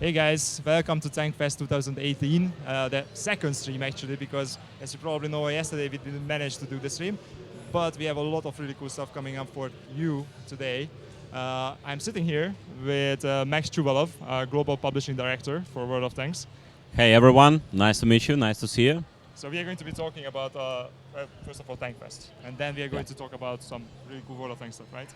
Hey guys, welcome to Tankfest 2018, the second stream actually, because as you probably know, yesterday we didn't manage to do the stream, but we have a lot of really cool stuff coming up for you today. I'm sitting here with Max Chuvalov, Global Publishing Director for World of Tanks. Hey everyone, nice to meet you, nice to see you. So we are going to be talking about, first of all, Tankfest, and then we are going to talk about some really cool World of Tanks stuff, right?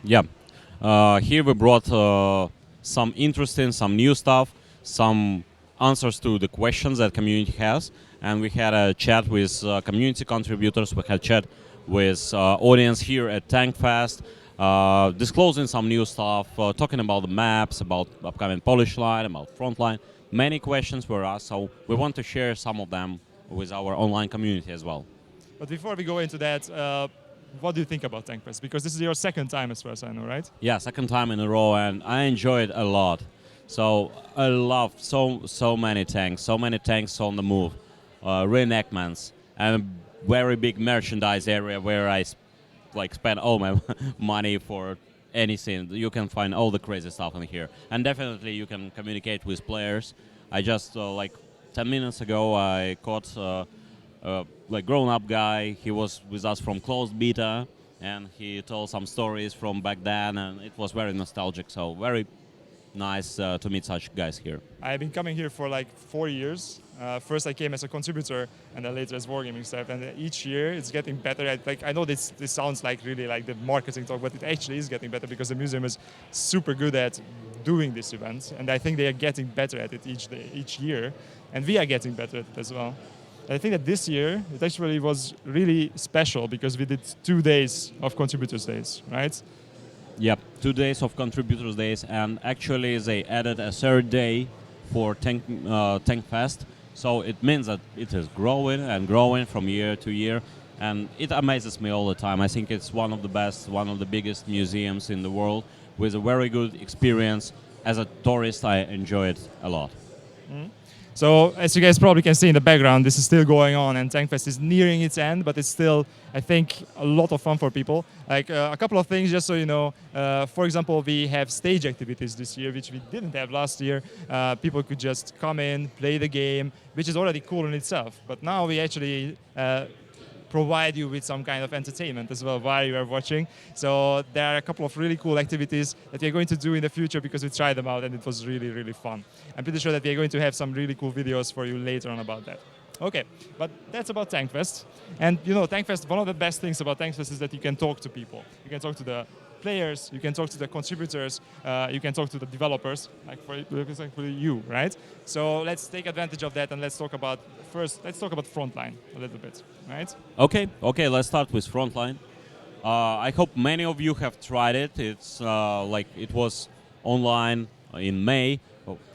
Yeah, here we brought some interesting, some new stuff, some answers to the questions that community has, and we had a chat with community contributors, we had a chat with audience here at Tankfest, disclosing some new stuff, talking about the maps, about upcoming Polish line, about Frontline. Many questions were asked, so we want to share some of them with our online community as well. But before we go into that, what do you think about Tankfest? Because this is your second time as far as I know, right? Yeah, second time in a row, and I enjoy it a lot. So I love so many tanks on the move, reenactments, and a very big merchandise area where I spend all my money for anything. You can find all the crazy stuff in here, and definitely you can communicate with players. I just 10 minutes ago I caught grown-up guy. He was with us from closed beta, and he told some stories from back then, and it was very nostalgic. So very nice to meet such guys here. I've been coming here for like 4 years. First I came as a contributor, and then later as wargaming staff. And each year it's getting better. I know this sounds like really like the marketing talk, but it actually is getting better because the museum is super good at doing these events, and I think they are getting better at it each year, and we are getting better at it as well. I think that this year it actually was really special because we did 2 days of contributors days, right? Yep, 2 days of contributors days, and actually they added a third day for Tankfest. So it means that it is growing and growing from year to year, and it amazes me all the time. I think it's one of the best, one of the biggest museums in the world with a very good experience. As a tourist, I enjoy it a lot. Mm-hmm. So as you guys probably can see in the background, this is still going on, and Tankfest is nearing its end, but it's still, I think, a lot of fun for people. Like a couple of things, just so you know. For example, we have stage activities this year, which we didn't have last year. People could just come in, play the game, which is already cool in itself. But now we actually provide you with some kind of entertainment as well while you are watching. So there are a couple of really cool activities that we are going to do in the future because we tried them out and it was really, really fun. I'm pretty sure that we are going to have some really cool videos for you later on about that. Okay, but that's about Tankfest. And you know, Tankfest, one of the best things about Tankfest is that you can talk to people. You can talk to the players, you can talk to the contributors, you can talk to the developers, like for you, right? So let's take advantage of that and let's talk about Frontline a little bit, right? Okay, let's start with Frontline. I hope many of you have tried it. It's it was online in May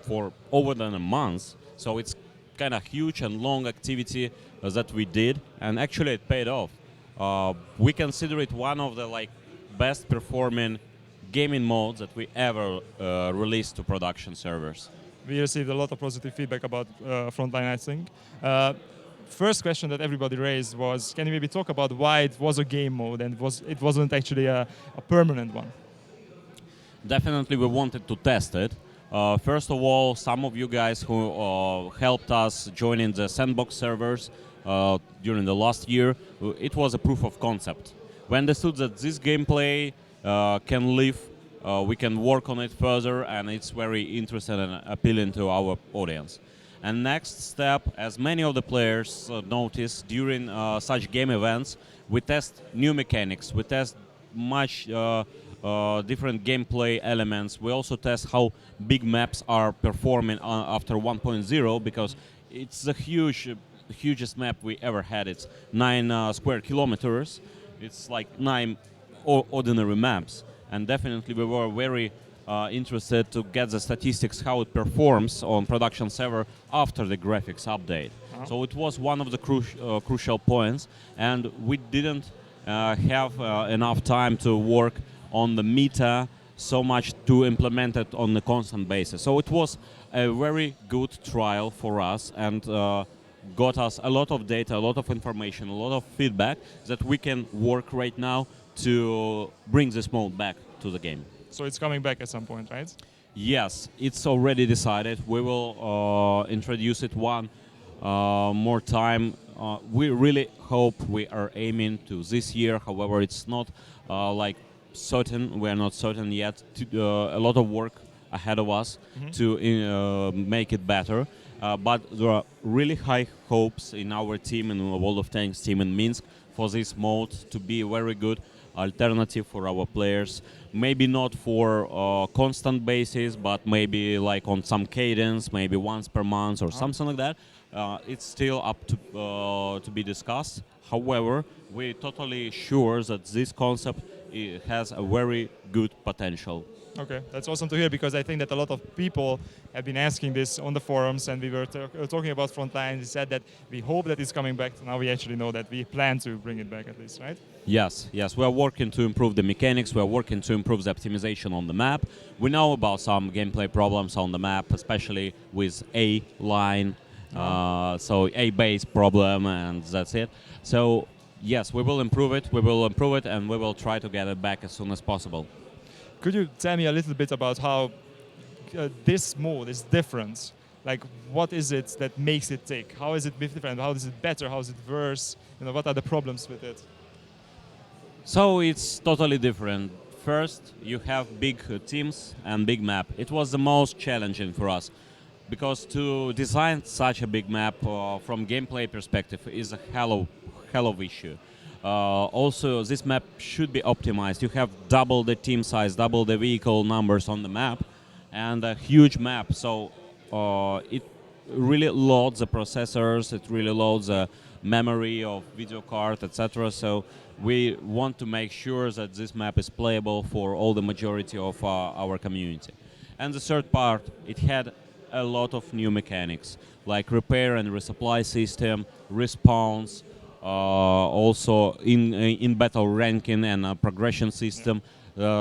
for over than a month, so it's kind of huge and long activity that we did, and actually it paid off. We consider it one of the best performing gaming modes that we ever released to production servers. We received a lot of positive feedback about Frontline, I think. First question that everybody raised was, can you maybe talk about why it was a game mode and it wasn't actually a permanent one? Definitely we wanted to test it. First of all, some of you guys who helped us joining the sandbox servers during the last year, it was a proof of concept. We understood that this gameplay can live, we can work on it further, and it's very interesting and appealing to our audience. And next step, as many of the players notice during such game events, we test new mechanics, we test much different gameplay elements. We also test how big maps are performing after 1.0, because it's the hugest map we ever had. It's 9 square kilometers. It's like 9 ordinary maps, and definitely we were very interested to get the statistics how it performs on production server after the graphics update. So it was one of the crucial points, and we didn't have enough time to work on the meta so much to implement it on a constant basis. So it was a very good trial for us, and got us a lot of data, a lot of information, a lot of feedback that we can work right now to bring this mode back to the game. So it's coming back at some point, right? Yes, it's already decided. We will introduce it one more time. We really hope we are aiming to this year. However, it's not like certain. We are not certain yet. A lot of work ahead of us to make it better. But there are really high hopes in our team and World of Tanks team in Minsk for this mode to be very good alternative for our players. Maybe not for constant basis, but maybe like on some cadence, maybe once per month or something like that. It's still up to be discussed. However, we're totally sure that this concept has a very good potential. Okay, that's awesome to hear because I think that a lot of people have been asking this on the forums, and we were talking about Frontline. They said that we hope that it's coming back. Now we actually know that we plan to bring it back at least, right? Yes, yes, we are working to improve the mechanics. We are working to improve the optimization on the map. We know about some gameplay problems on the map, especially with A line, so A base problem, and that's it. So yes, we will improve it. We will improve it, and we will try to get it back as soon as possible. Could you tell me a little bit about how this mode is different? Like, what is it that makes it tick? How is it different? How is it better? How is it worse? You know, what are the problems with it? So it's totally different. First, you have big teams and big map. It was the most challenging for us because to design such a big map from gameplay perspective is a hell of issue. Also, this map should be optimized. You have double the team size, double the vehicle numbers on the map, and a huge map. So it really loads the processors. It really loads the memory of video card, etc. So we want to make sure that this map is playable for all the majority of our community. And the third part, it had a lot of new mechanics like repair and resupply system, respawns, also in battle ranking and progression system,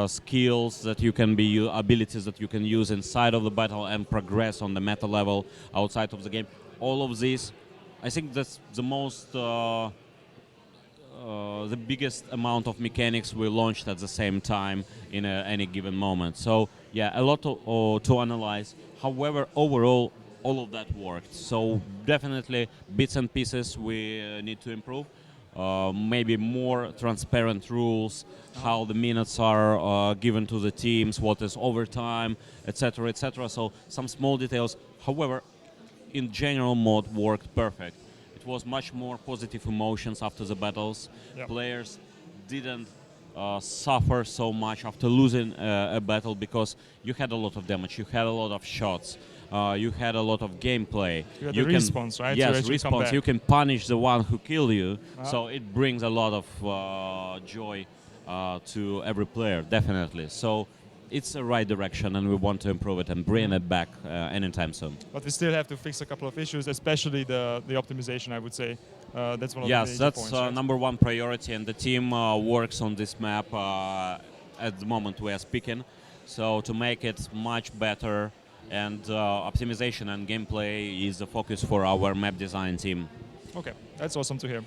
skills that you can be abilities that you can use inside of the battle and progress on the meta level outside of the game. All of this, I think that's the most the biggest amount of mechanics we launched at the same time in any given moment. So yeah, a lot to analyze. However, overall, all of that worked. So definitely bits and pieces we need to improve. Maybe more transparent rules, how the minutes are given to the teams, what is overtime, etc., etc. So some small details. However, in general, mode worked perfect. It was much more positive emotions after the battles. Yep. Players didn't suffer so much after losing a battle because you had a lot of damage, you had a lot of shots, you had a lot of gameplay. You had the response, right? Yes, response. You can punish the one who killed you, so it brings a lot of joy to every player, definitely. So it's a right direction, and we want to improve it and bring it back anytime soon. But we still have to fix a couple of issues, especially the optimization, I would say. That's one of the major that's points. Right? number one priority, and the team works on this map at the moment we are speaking. So to make it much better, and optimization and gameplay is the focus for our map design team. Okay, that's awesome to hear.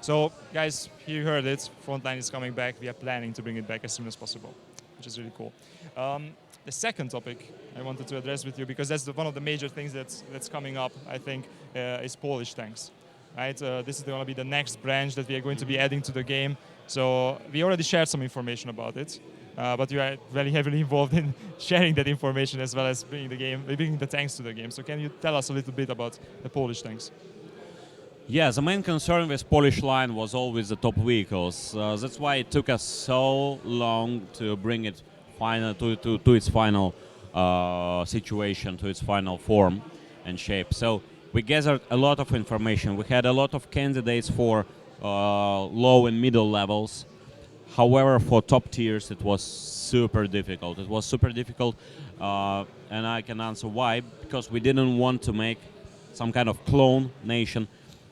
So, guys, you heard it. Frontline is coming back. We are planning to bring it back as soon as possible, which is really cool. The second topic I wanted to address with you, because that's one of the major things that's coming up, I think, is Polish tanks. Right? This is going to be the next branch that we are going to be adding to the game. So we already shared some information about it, but you are very heavily involved in sharing that information as well as bringing the tanks to the game. So can you tell us a little bit about the Polish tanks? Yeah, the main concern with Polish line was always the top vehicles. That's why it took us so long to bring it to its final situation, to its final form and shape. So we gathered a lot of information. We had a lot of candidates for low and middle levels. However, for top tiers, it was super difficult. It was super difficult, and I can answer why. Because we didn't want to make some kind of clone nation,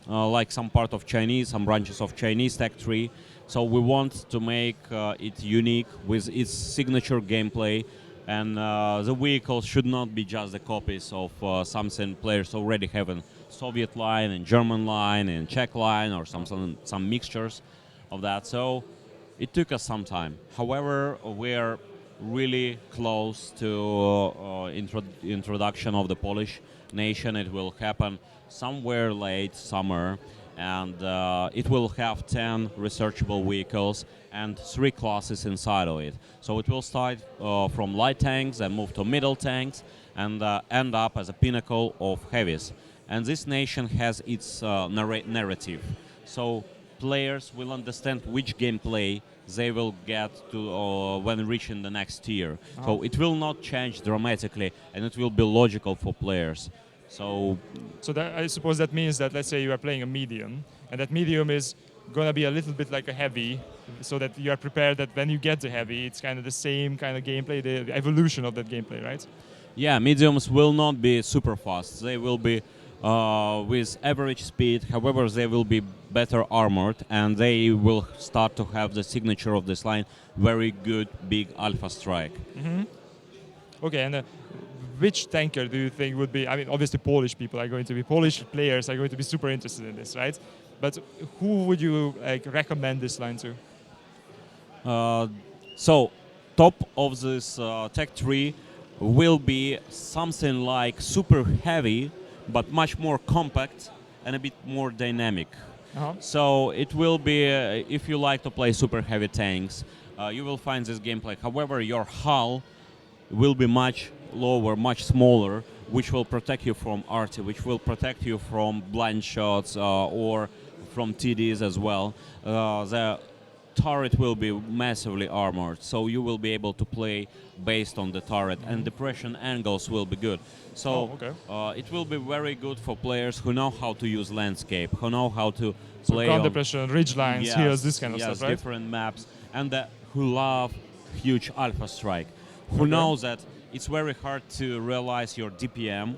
like some part of Chinese, some branches of Chinese tech tree. So we want to make it unique with its signature gameplay, and the vehicles should not be just the copies of something players already have in Soviet line and German line and Czech line or some mixtures of that. So it took us some time. However, we're really close to introduction of the Polish nation. It will happen somewhere late summer, and it will have 10 researchable vehicles and 3 classes inside of it. So it will start from light tanks and move to middle tanks and end up as a pinnacle of heavies. And this nation has its narrative. So players will understand which gameplay they will get to when reaching the next tier. So it will not change dramatically, and it will be logical for players. So So that, I suppose that means that, let's say you are playing a medium, and that medium is going to be a little bit like a heavy, so that you are prepared that when you get the heavy, it's kind of the same kind of gameplay, the evolution of that gameplay, right? yeah, mediums will not be super fast. They will be with average speed. However, they will be better armored, and they will start to have the signature of this line, very good big alpha strike. Okay, and which tanker do you think would be? I mean, obviously Polish people are going to be Polish players are going to be super interested in this, right? But who would you like recommend this line to? So, top of this tech tree will be something like super heavy, but much more compact and a bit more dynamic. So it will be, if you like to play super heavy tanks, you will find this gameplay. However, your hull will be much lower, much smaller, which will protect you from arty, which will protect you from blind shots or from TDs as well. The turret will be massively armored, so you will be able to play based on the turret, and depression angles will be good. So it will be very good for players who know how to use landscape, who know how to play ground on depression, ridge lines, hills, this kind of stuff, right? different maps, and who love huge alpha strike, who know that it's very hard to realize your DPM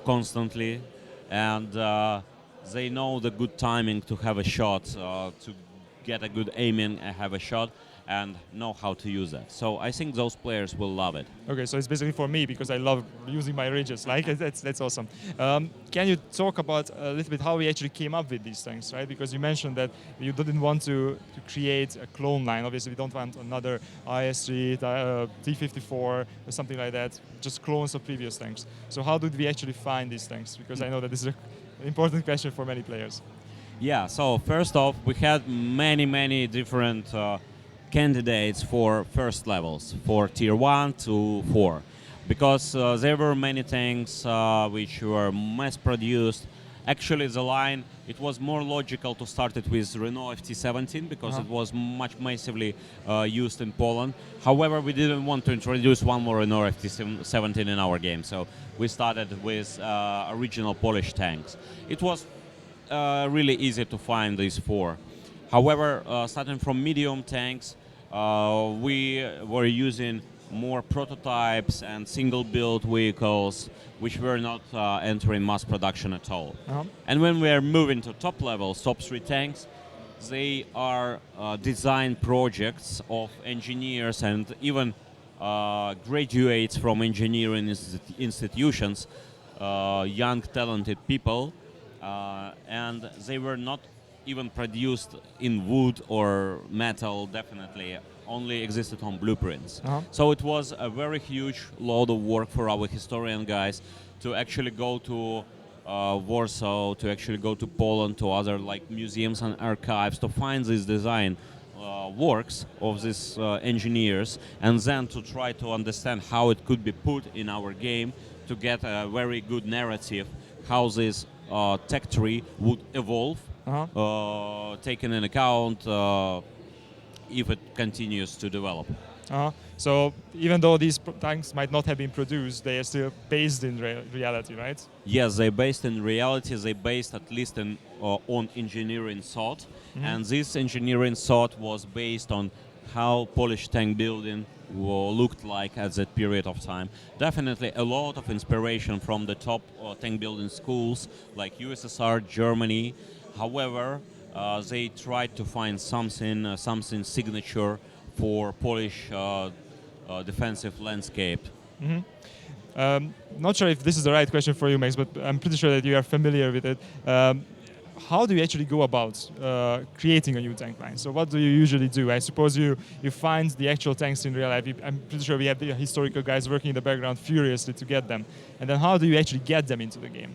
constantly, and they know the good timing to have a shot, to get a good aiming and have a shot, and know how to use that. So I think those players will love it. Okay, so it's basically for me because I love using my ridges. Like that's awesome. Can you talk about a little bit how we actually came up with these things, right? Because you mentioned that you didn't want to create a clone line. Obviously, we don't want another IS3, T54, or something like that. Just clones of previous things. So how did we actually find these things? Because I know that this is an important question for many players. Yeah, so first off, we had many different candidates for first levels, for tier 1 to 4, because there were many things which were mass produced. Actually, the line, it was more logical to start it with Renault FT17 because it was much massively used in Poland. However, we didn't want to introduce one more Renault FT17 in our game, so we started with original Polish tanks. It was really easy to find these 4. However, starting from medium tanks, we were using more prototypes and single build vehicles which were not entering mass production at all. And when we are moving to top levels, top 3 tanks, they are design projects of engineers and even graduates from engineering institutions, young talented people, and they were not even produced in wood or metal, definitely only existed on blueprints. So it was a very huge load of work for our historian guys to actually go to Warsaw, to actually go to Poland, to other like museums and archives to find these design works of these engineers, and then to try to understand how it could be put in our game to get a very good narrative how this tech tree would evolve, taking in account if it continues to develop. So even though these tanks might not have been produced, they are still based in reality, right? Yes, they're based in reality. They're based at least on engineering thought, and this engineering thought was based on how Polish tank building looked like at that period of time. Definitely a lot of inspiration from the top tank building schools like USSR, Germany. However, they tried to find something signature for Polish defensive landscape. Not sure if this is the right question for you, Max, but I'm pretty sure that you are familiar with it. how do you actually go about creating a new tank line? So what do you usually do? I suppose you find the actual tanks in real life. I'm pretty sure we have the historical guys working in the background furiously to get them. And then how do you actually get them into the game?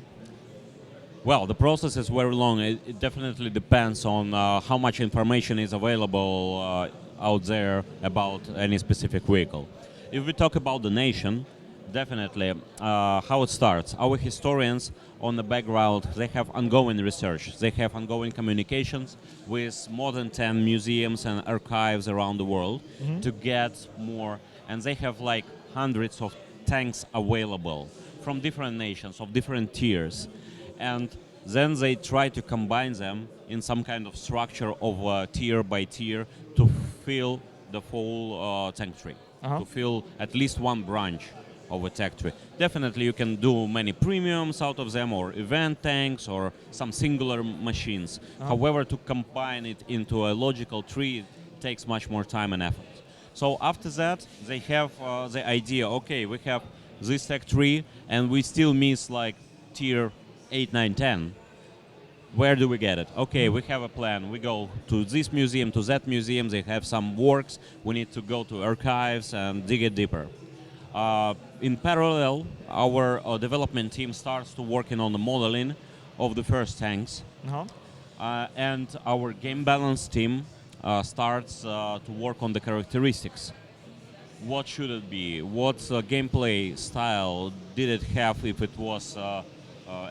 Well, the process is very long. It definitely depends on how much information is available out there about any specific vehicle. If we talk about the nation, definitely how it starts. Our historians on the background, they have ongoing research. They have ongoing communications with more than 10 museums and archives around the world to get more. And they have like hundreds of tanks available from different nations, of different tiers. And then they try to combine them in some kind of structure of tier by tier to fill the full tank tree, to fill at least one branch of a tank tree. Definitely you can do many premiums out of them, or event tanks, or some singular machines. However, to combine it into a logical tree takes much more time and effort. So after that, they have the idea, okay, we have this tech tree and we still miss like tier 8, 9, 10. Where do we get it? Okay, we have a plan. We go to this museum, to that museum. They have some works. We need to go to archives and dig it deeper. In parallel, our development team starts to working on the modeling of the first tanks. And our game balance team starts to work on the characteristics. What should it be? What gameplay style did it have if it was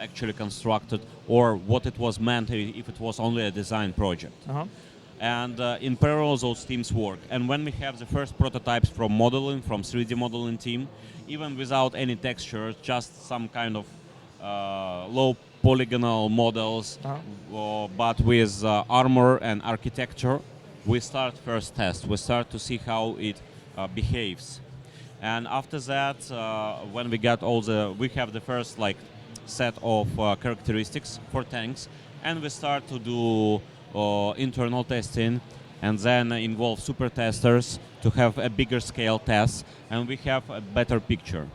actually constructed, or what it was meant if it was only a design project? And in parallel, those teams work. And when we have the first prototypes from modeling, from 3D modeling team, even without any texture, just some kind of low polygonal models, but with armor and architecture, we start first test. We start to see how it behaves. And after that, when we got we have the first like set of characteristics for tanks, and we start to do internal testing, and then involve super testers to have a bigger scale test, and we have a better picture.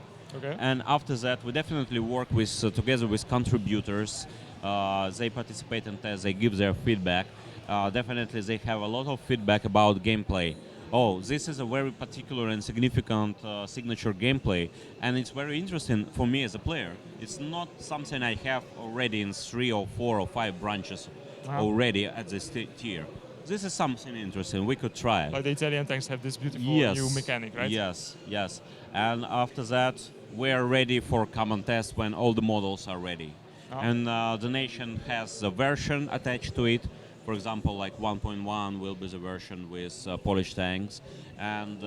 And after that, we definitely work with together with contributors. They participate in tests, they give their feedback. Definitely they have a lot of feedback about gameplay. Oh, this is a very particular and significant signature gameplay, and it's very interesting for me as a player. It's not something I have already in 3 or 4 or 5 branches already at this tier. This is something interesting. We could try it. Like the Italian tanks have this beautiful new mechanic, right? Yes, yes. And after that, we are ready for common test when all the models are ready. And the nation has a version attached to it. For example, like 1.1 will be the version with Polish tanks. And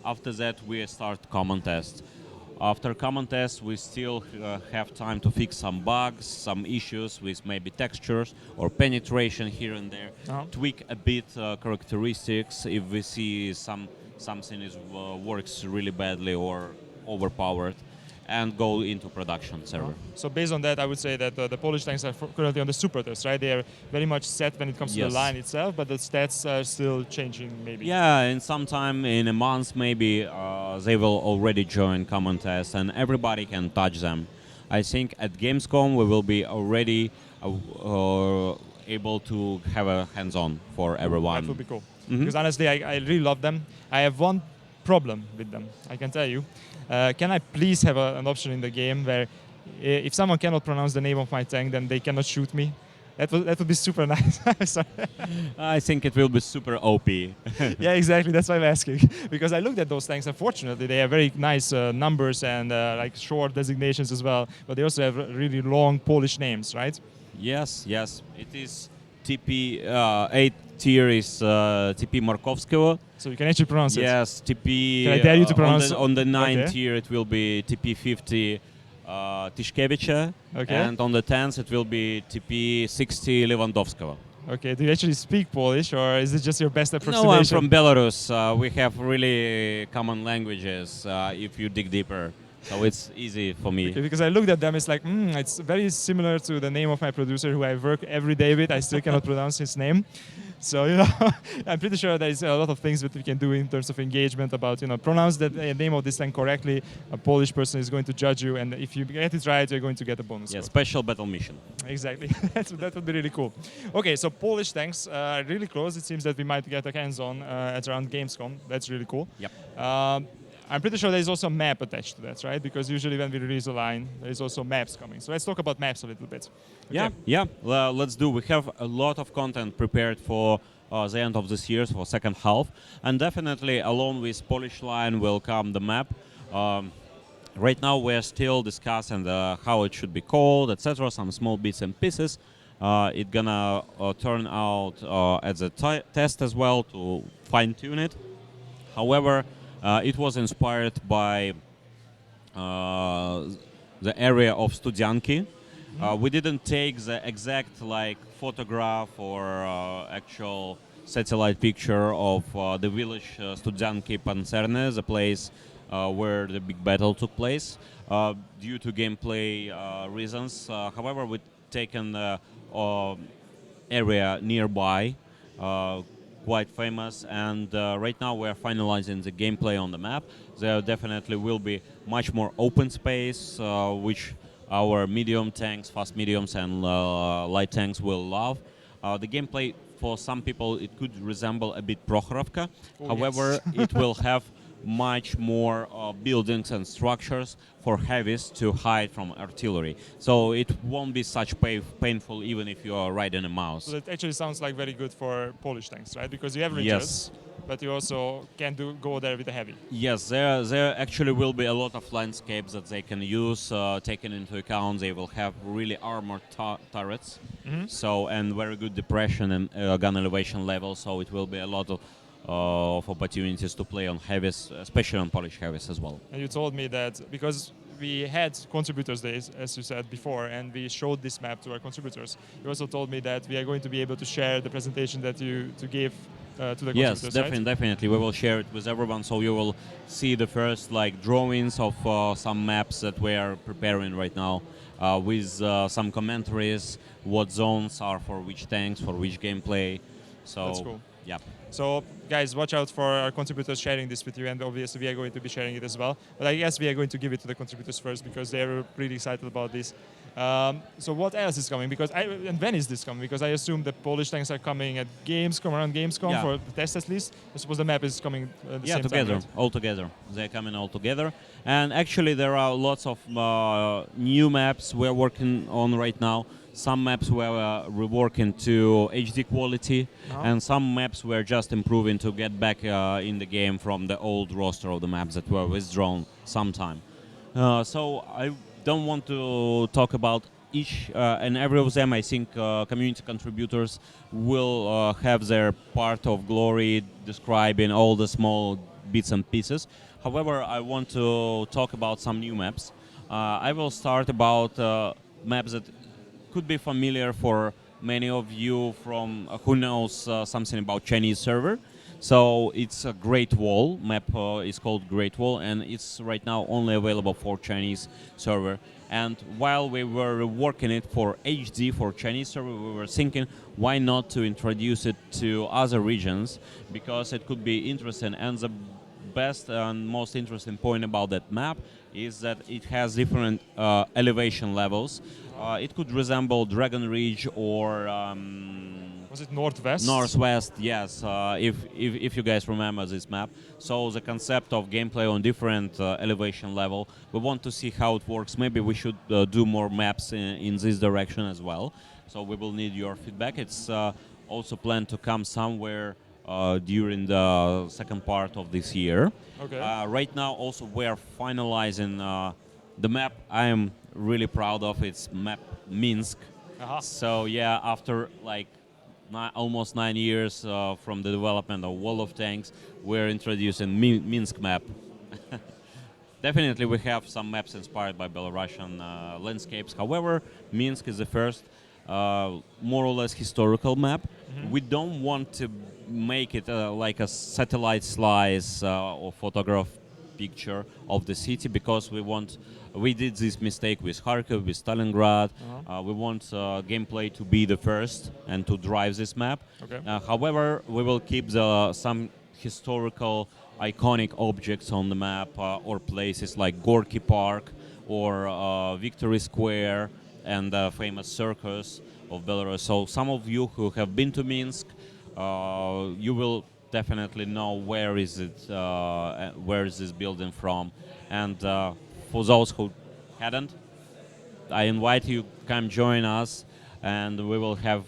after that, we start common test. After common test, we still have time to fix some bugs, some issues with maybe textures or penetration here and there. Tweak a bit characteristics if we see something works really badly or overpowered, and go into production server. So based on that, I would say that the Polish tanks are currently on the super test, right? They are very much set when it comes to the line itself, but the stats are still changing maybe. Yeah, in some time, in a month maybe, they will already join common test and everybody can touch them. I think at Gamescom we will be already able to have a hands-on for everyone. That would be cool. Because honestly, I really love them. I have one problem with them, I can tell you. Can I please have an option in the game where if someone cannot pronounce the name of my tank, then they cannot shoot me? That would be super nice. Sorry. I think it will be super OP. Yeah, exactly. That's why I'm asking. Because I looked at those tanks. Unfortunately, they have very nice numbers and like short designations as well. But they also have really long Polish names, right? Yes, yes. It is TP 8 tier is TP Markowskiego. So you can actually pronounce it. Yes, TP. Can I dare you to pronounce on the 9th tier it will be TP 50 Tiszkiewicza, and on the 10th it will be TP 60 Lewandowskiego. Okay, do you actually speak Polish, or is it just your best approximation? No, I'm from Belarus. We have really common languages if you dig deeper. So it's easy for me. Okay, because I looked at them, it's like, it's very similar to the name of my producer who I work every day with. I still cannot pronounce his name. So I'm pretty sure there's a lot of things that we can do in terms of engagement about pronounce the name of this tank correctly. A Polish person is going to judge you, and if you get it right, you're going to get a bonus. Yeah, score. special battle mission. Exactly. That would be really cool. Okay, so Polish tanks are really close. It seems that we might get a hands-on at around Gamescom. That's really cool. Yep. I'm pretty sure there's also a map attached to that, right? Because usually when we release a line, there's also maps coming. So let's talk about maps a little bit. Okay. Yeah. Let's do. We have a lot of content prepared for the end of this year, for second half, and definitely along with Polish line will come the map. Right now we're still discussing how it should be called, etc. Some small bits and pieces. It's gonna turn out at the test as well to fine tune it. However, it was inspired by the area of Studzianki. We didn't take the exact photograph or actual satellite picture of the village Studzianki Pancerne, the place where the big battle took place, due to gameplay reasons. However, we've taken the area nearby, quite famous, and right now we're finalizing the gameplay on the map. There definitely will be much more open space, which our medium tanks, fast mediums, and light tanks will love. The gameplay, for some people, it could resemble a bit Prokhorovka. However, it will have much more buildings and structures for heavies to hide from artillery. So it won't be such painful even if you are riding a mouse. So that actually sounds like very good for Polish tanks, right? Because you have Rangers, but you also can go there with a heavy. Yes, there actually will be a lot of landscapes that they can use, taken into account. They will have really armored turrets, so and very good depression and gun elevation level. So it will be a lot of opportunities to play on heavies, especially on Polish heavies as well. And you told me that because we had contributors days, as you said before, and we showed this map to our contributors. You also told me that we are going to be able to share the presentation that you gave to the yes, contributors. Yes, definitely. We will share it with everyone, so you will see the first drawings of some maps that we are preparing right now, with some commentaries, what zones are for which tanks, for which gameplay. So that's cool. Yeah. So guys, watch out for our contributors sharing this with you, and obviously we are going to be sharing it as well. But I guess we are going to give it to the contributors first because they're really excited about this. So what else is coming? And when is this coming? Because I assume the Polish tanks are coming at Gamescom, around Gamescom, for the test at least. I suppose the map is coming at the same together, time, right? all together. They're coming all together. And actually there are lots of new maps we're working on right now. Some maps we're reworking to HD quality, and some maps we're just improving to get back in the game from the old roster of the maps that were withdrawn sometime. So I don't want to talk about each and every of them. I think community contributors will have their part of glory describing all the small bits and pieces. However, I want to talk about some new maps. I will start about maps that could be familiar for many of you from who knows something about Chinese server. So it's a Great Wall map, is called Great Wall, and it's right now only available for Chinese server. And while we were working it for HD for Chinese server, we were thinking why not to introduce it to other regions, because it could be interesting. And the best and most interesting point about that map is that it has different elevation levels. It could resemble Dragon Ridge or was it Northwest? Northwest, yes. If you guys remember this map, so the concept of gameplay on different elevation level, we want to see how it works. Maybe we should do more maps in this direction as well. So we will need your feedback. It's also planned to come somewhere during the second part of this year. Okay. Right now, also we are finalizing the map. I am really proud of. It's map Minsk. So yeah, after almost 9 years from the development of Wall of Tanks, we're introducing Minsk map. Definitely we have some maps inspired by Belarusian landscapes. However, Minsk is the first more or less historical map. We don't want to make it like a satellite slice or photograph picture of the city because we did this mistake with Kharkiv, with Stalingrad. We want gameplay to be the first and to drive this map. Okay. However, we will keep some historical iconic objects on the map or places like Gorky Park or Victory Square and the famous circus of Belarus. So some of you who have been to Minsk, you will definitely know where is this building from. And for those who hadn't, I invite you come join us, and we will have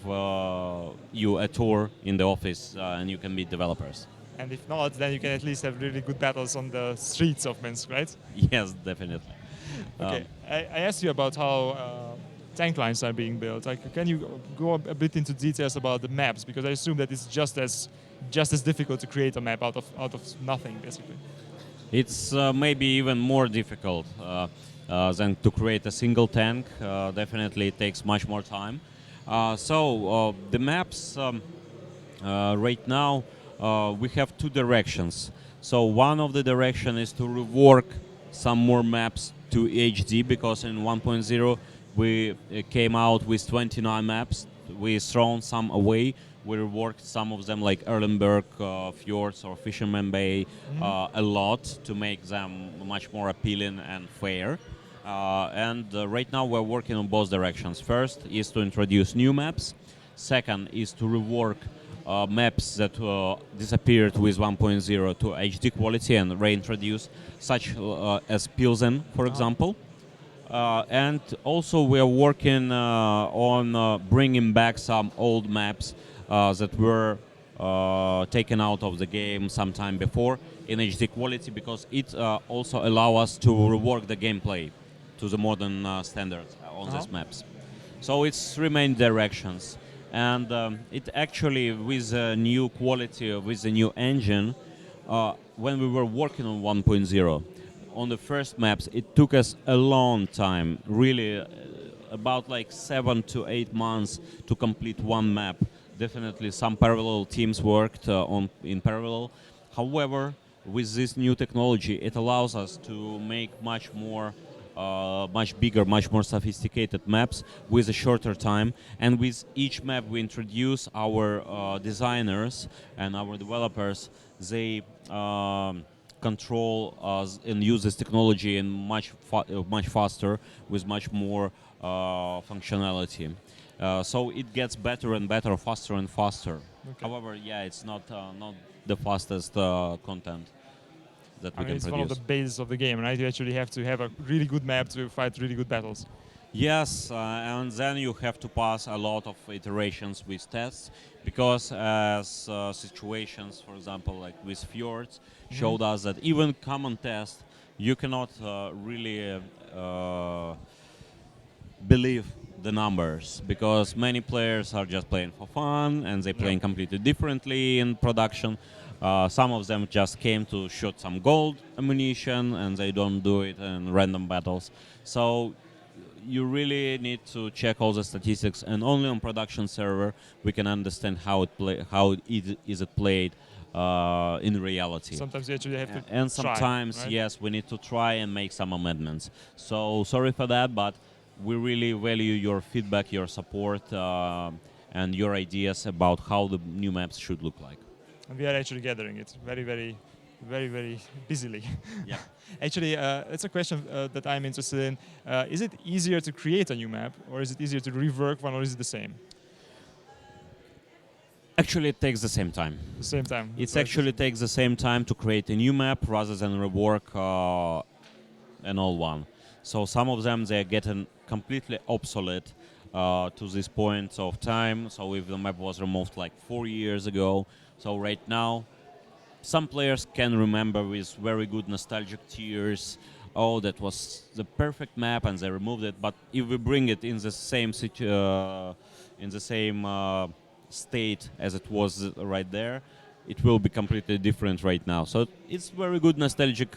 you a tour in the office, and you can meet developers. And if not, then you can at least have really good battles on the streets of Minsk, right? Yes, definitely. Okay. I asked you about how tank lines are being built. Like, can you go a bit into details about the maps? Because I assume that it's just as difficult to create a map out of nothing, basically. It's maybe even more difficult than to create a single tank. Definitely, it takes much more time. So the maps right now we have two directions. So one of the direction is to rework some more maps to HD because in 1.0 we came out with 29 maps. We thrown some away. We reworked some of them like Erlenberg Fjords or Fisherman Bay a lot to make them much more appealing and fair. And right now we're working on both directions. First is to introduce new maps. Second is to rework maps that disappeared with 1.0 to HD quality and reintroduce, such as Pilsen, for example. And also we are working on bringing back some old maps that were taken out of the game some time before in HD quality, because it also allows us to rework the gameplay to the modern standards on these maps. So it's three main directions. And it actually, with the new quality, with the new engine, when we were working on 1.0, on the first maps, it took us a long time, really about like 7 to 8 months to complete one map. Definitely some parallel teams worked in parallel. However, with this new technology, it allows us to make much bigger, much more sophisticated maps with a shorter time. And with each map we introduce, our designers and our developers, they control and use this technology in much faster with much more functionality. So it gets better and better, faster and faster. Okay. However, yeah, it's not the fastest content that we can it's produce. One of the bases of the game, right? You actually have to have a really good map to fight really good battles. Yes, and then you have to pass a lot of iterations with tests, because as situations, for example, like with Fjords, showed us that even common test, you cannot really believe the numbers, because many players are just playing for fun and they playing completely differently in production. Some of them just came to shoot some gold ammunition and they don't do it in random battles. So you really need to check all the statistics, and only on production server we can understand how it is played in reality. Sometimes you actually have to and sometimes, right? yes, we need to try and make some amendments. So sorry for that, but we really value your feedback, your support, and your ideas about how the new maps should look like. And we are actually gathering it very busily. Yeah. Actually, it's a question that I'm interested in. Is it easier to create a new map, or is it easier to rework one, or is it the same? Actually, it takes the same time. The same time. It actually takes the same time to create a new map rather than rework an old one. So some of them, they're getting completely obsolete to this point of time. So if the map was removed like 4 years ago, so right now, some players can remember with very good nostalgic tears, oh, that was the perfect map, and they removed it. But if we bring it in the same state as it was right there, it will be completely different right now. So it's very good nostalgic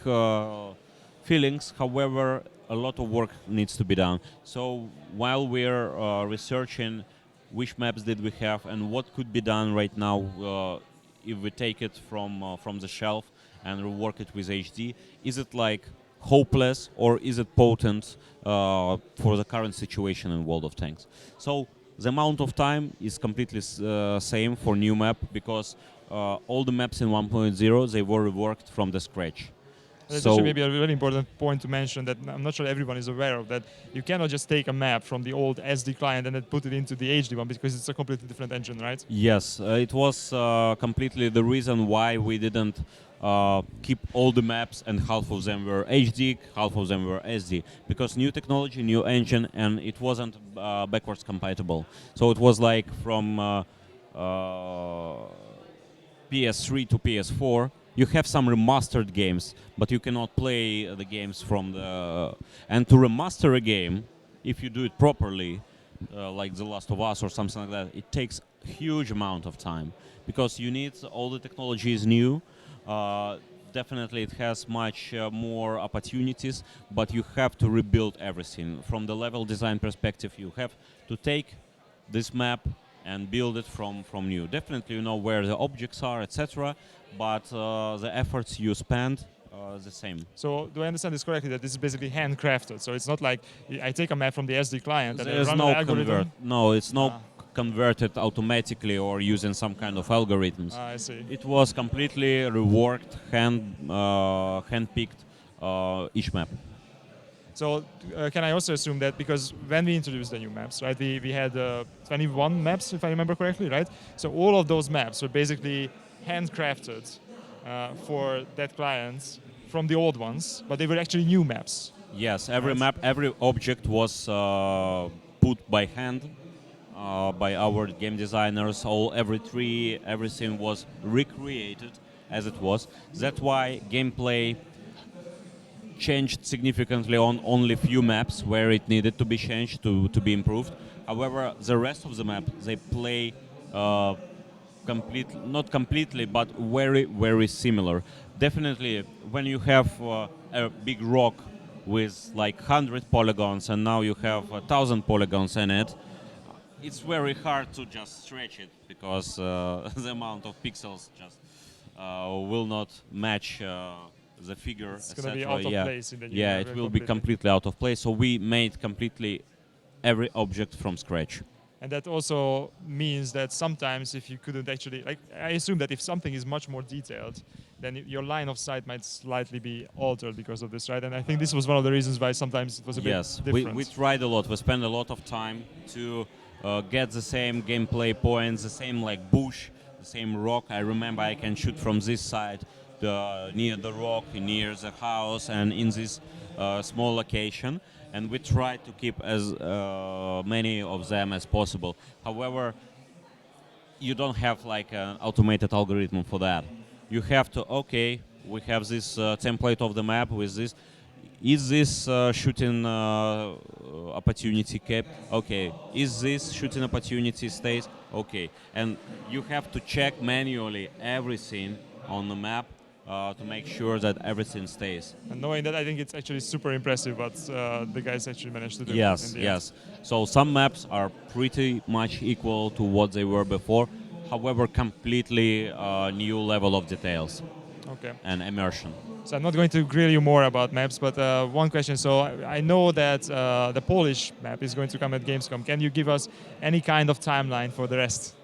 feelings. However, a lot of work needs to be done. So while we're researching which maps did we have and what could be done right now if we take it from the shelf and rework it with HD, is it like hopeless or is it potent for the current situation in World of Tanks? So the amount of time is completely same for new map because all the maps in 1.0 they were reworked from the scratch. That's So actually maybe a really important point to mention that I'm not sure everyone is aware of that. You cannot just take a map from the old SD client and then put it into the HD one because it's a completely different engine, right? yes, it was completely the reason why we didn't keep all the maps and half of them were HD, half of them were SD, because new technology, new engine, and it wasn't backwards compatible. So it was like from PS3 to PS4. You have some remastered games, but you cannot play the games from the. And to remaster a game, if you do it properly, like The Last of Us or something like that, it takes huge amount of time because you need all the technology is new. Definitely, it has much more opportunities, but you have to rebuild everything from the level design perspective. You have to take this map and build it from new. Definitely, you know where the objects are, etc. But the efforts you spend are the same. So do I understand this correctly that this is basically handcrafted? So it's not like I take a map from the SD client and I There's run no an algorithm? No, it's not Ah. converted automatically or using some kind of algorithms. I see. It was completely reworked, hand-picked each map. So can I also assume that because when we introduced the new maps, right, we had 21 maps, if I remember correctly, right? So all of those maps were basically handcrafted for that client from the old ones, but they were actually new maps. Yes, every Right. map, every object was put by hand by our game designers. Every tree, everything was recreated as it was. That's why gameplay changed significantly on only few maps where it needed to be changed to be improved. However, the rest of the map they play uh, not completely, but very similar. Definitely, when you have a big rock with like 100 polygons and now you have 1,000 polygons in it, it's very hard to just stretch it because the amount of pixels just will not match the figure, It's going to be etc. out of Yeah, place in the new yeah, map it will be completely out of place. So we made completely every object from scratch. And that also means that sometimes if you couldn't actually, like, I assume that if something is much more detailed, then your line of sight might slightly be altered because of this, right? And I think this was one of the reasons why sometimes it was a Yes, bit different. we tried a lot. We spent a lot of time to get the same gameplay points, the same like bush, the same rock. I remember I can shoot from this side, near the rock, near the house, and in this small location. And we tried to keep as many of them as possible. However, you don't have like an automated algorithm for that. You have to, okay, we have this template of the map with this. Is this shooting opportunity kept? Okay. Is this shooting opportunity stays? Okay. And you have to check manually everything on the map to make sure that everything stays. And knowing that, I think it's actually super impressive what the guys actually managed to do. Yes, in the yes. So some maps are pretty much equal to what they were before, however, completely new level of details End. Okay. and immersion. So I'm not going to grill you more about maps, but one question. So I know that the Polish map is going to come at Gamescom. Can you give us any kind of timeline for the rest?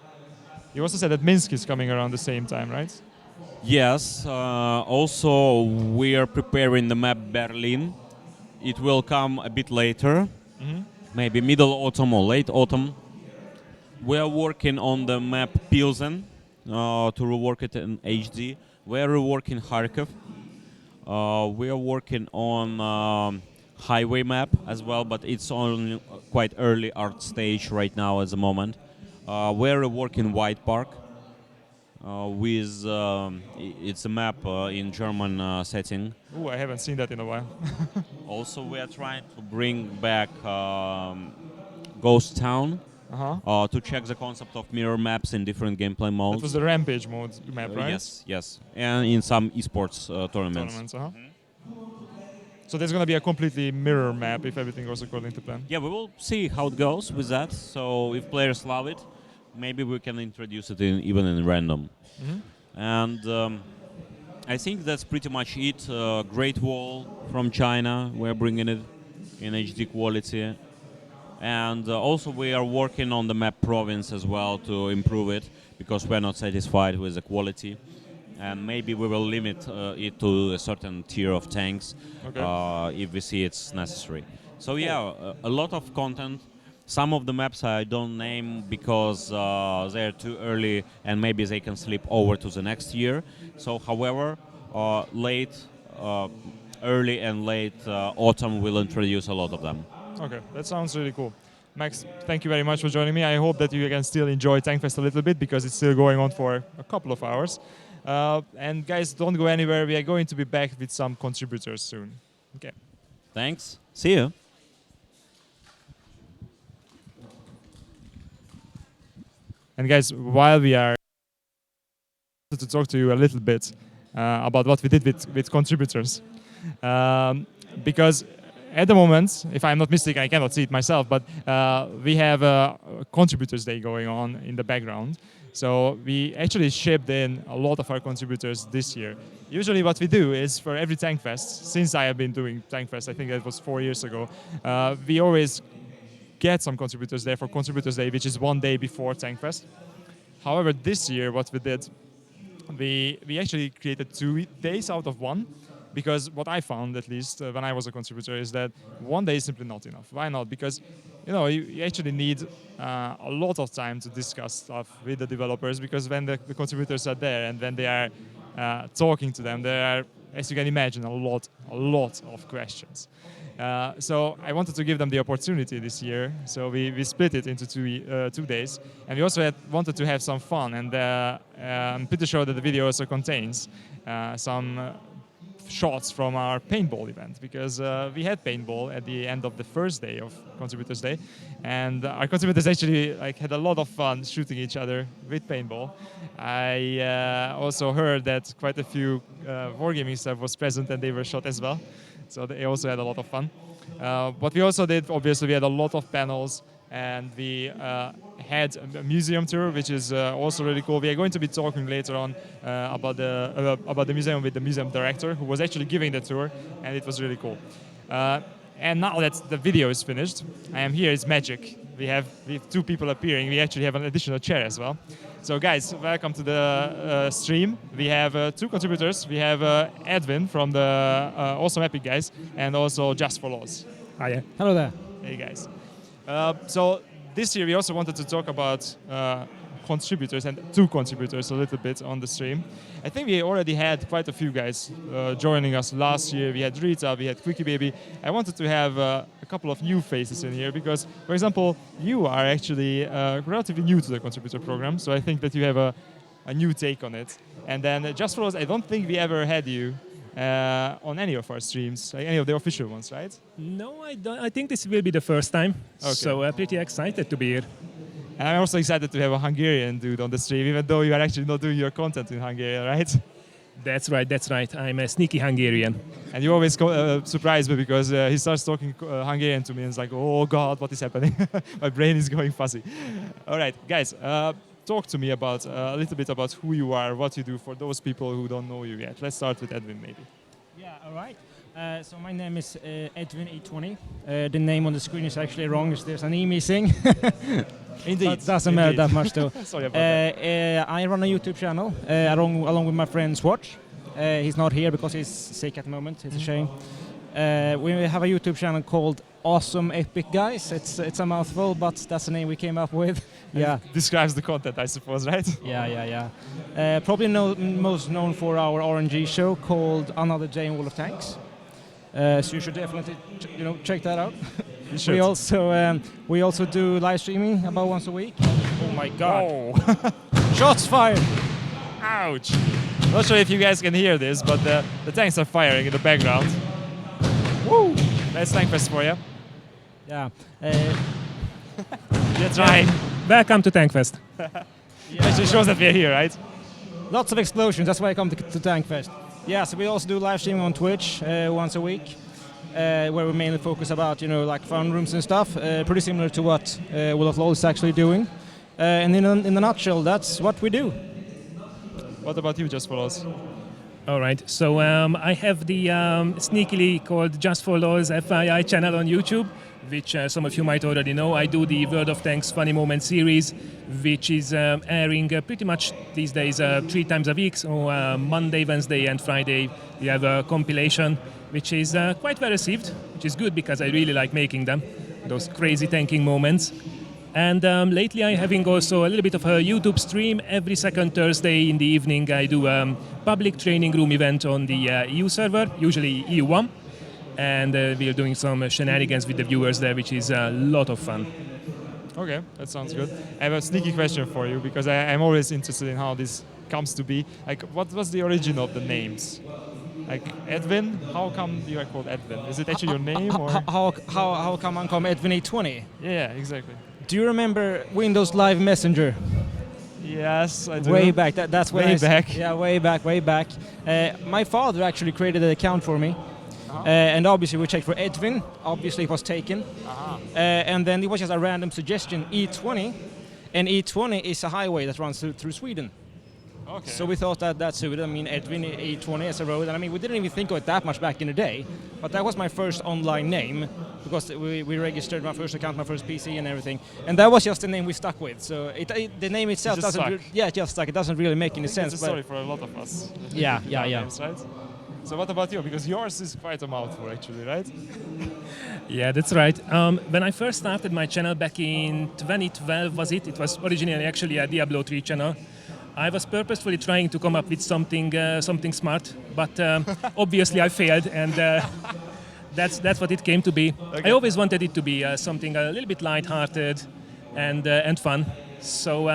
You also said that Minsk is coming around the same time, right? Yes, also we are preparing the map Berlin. It will come a bit later, maybe middle autumn or late autumn. We are working on the map Pilsen to rework it in HD. We are reworking Kharkiv. We are working on highway map as well, but it's on quite early art stage right now at the moment. We're working White Park with it's a map in German setting. Ooh, I haven't seen that in a while. Also, we are trying to bring back Ghost Town to check the concept of mirror maps in different gameplay modes. That was the Rampage mode map, right? Yes, yes, and in some esports tournaments. So there's going to be a completely mirror map if everything goes according to plan. Yeah, we will see how it goes with that. So if players love it, maybe we can introduce it even in random. And I think that's pretty much it. Great Wall from China, we're bringing it in HD quality. And also we are working on the map province as well to improve it because we're not satisfied with the quality. And maybe we will limit it to a certain tier of tanks if we see it's necessary. So yeah, a lot of content. Some of the maps I don't name because they're too early and maybe they can slip over to the next year. So however, early and late autumn will introduce a lot of them. Okay, that sounds really cool. Max, thank you very much for joining me. I hope that you can still enjoy Tankfest a little bit because it's still going on for a couple of hours. And guys, don't go anywhere. We are going to be back with some contributors soon. Okay. Thanks. See you. And guys, while we are to talk to you a little bit about what we did with contributors. Because at the moment, if I'm not mistaken, I cannot see it myself, but we have a contributors day going on in the background. So we actually shipped in a lot of our contributors this year. Usually what we do is for every Tankfest, since I have been doing Tankfest, I think that was 4 years ago, we always get some contributors there for Contributors Day, which is 1 day before Tankfest. However, this year what we did, we actually created 2 days out of 1, because what I found, at least when I was a contributor, is that 1 day is simply not enough. Why not? Because you actually need a lot of time to discuss stuff with the developers, because when the contributors are there and when they are talking to them, there are, as you can imagine, a lot of questions. So I wanted to give them the opportunity this year. So we split it into 2 days, and we also wanted to have some fun. And I'm pretty sure that the video also contains some shots from our paintball event, because we had paintball at the end of the first day of Contributors Day, and our contributors actually had a lot of fun shooting each other with paintball. I also heard that quite a few wargaming staff was present and they were shot as well, so they also had a lot of fun. What we also did, obviously, we had a lot of panels, and we had a museum tour, which is also really cool. We are going to be talking later on about the museum with the museum director, who was actually giving the tour, and it was really cool. And now that the video is finished, I am here. It's magic. We have 2 people appearing. We actually have an additional chair as well. So guys, welcome to the stream. We have 2 contributors. We have Edwin from the Awesome Epic guys, and also Just for Laws. Hi. Hello there. Hey guys. So this year we also wanted to talk about contributors, and 2 contributors a little bit on the stream. I think we already had quite a few guys joining us last year. We had Rita, we had Quickie Baby. I wanted to have a couple of new faces in here because, for example, you are actually relatively new to the contributor program, so I think that you have a new take on it. And then Just for Us, I don't think we ever had you on any of our streams, like any of the official ones, right? No, I don't. I think this will be the first time. Okay. So pretty excited to be here. And I'm also excited to have a Hungarian dude on the stream, even though you are actually not doing your content in Hungarian, right? That's right, that's right. I'm a sneaky Hungarian. And you always surprise me because he starts talking Hungarian to me and it's like, oh God, what is happening? My brain is going fuzzy. All right, guys, talk to me about a little bit about who you are, what you do for those people who don't know you yet. Let's start with Edwin, maybe. Yeah, all right. So my name is Edwin820. The name on the screen is actually wrong. There's an E missing. Indeed. But doesn't matter that much though. Sorry about that. I run a YouTube channel along with my friend Swatch. He's not here because he's sick at the moment. It's a shame. We have a YouTube channel called Awesome Epic Guys. It's a mouthful, but that's the name we came up with. Yeah. Describes the content, I suppose, right? Yeah. Probably most known for our RNG show called Another Day in World of Tanks. So you should definitely check that out. We also do live streaming about once a week. Oh my God! Oh. Shots fired! Ouch! Not sure if you guys can hear this, but the tanks are firing in the background. Woo! That's Tankfest for you. Yeah. That's right. Welcome to Tankfest. Actually shows that we're here, right? Lots of explosions. That's why I come to Tankfest. Yeah, so we also do live streaming on Twitch once a week, where we mainly focus about like fun rooms and stuff. Pretty similar to what World of LoL is actually doing. And in a nutshell, that's what we do. What about you, Just for Us? All right. So I have the sneakily called Just for Laws FII channel on YouTube, which some of you might already know. I do the World of Tanks Funny Moments series, which is airing pretty much these days 3 times a week. So Monday, Wednesday, and Friday we have a compilation, which is quite well received, which is good because I really like making them, those crazy tanking moments. And lately I'm having also a little bit of a YouTube stream. Every second Thursday in the evening I do a public training room event on the EU server, usually EU1. And we are doing some shenanigans with the viewers there, which is a lot of fun. Okay, that sounds good. I have a sneaky question for you because I'm always interested in how this comes to be. Like, what was the origin of the names? Like Edwin, how come you are called Edwin? Is it actually your name or? How come I'm called Edwin 820? Yeah, exactly. Do you remember Windows Live Messenger? Yes, I do. Way back. That's when way back. Yeah, way back. My father actually created an account for me. And obviously we checked for Edwin. Obviously it was taken. And then it was just a random suggestion, E20. And E20 is a highway that runs through Sweden. Okay. So we thought that suited. I mean, Edwin E20 as a road. And I mean, we didn't even think of it that much back in the day. But that was my first online name because we registered my first account, my first PC and everything. And that was just the name we stuck with. So the name itself just doesn't... it just stuck. It doesn't really make any sense. It's a story for a lot of us. Yeah. Names, right? So what about you? Because yours is quite a mouthful actually, right? Yeah, that's right. When I first started my channel back in 2012, it was originally actually a Diablo 3 channel. I was purposefully trying to come up with something smart, but obviously I failed, and that's what it came to be. Okay. I always wanted it to be something a little bit light-hearted and fun. So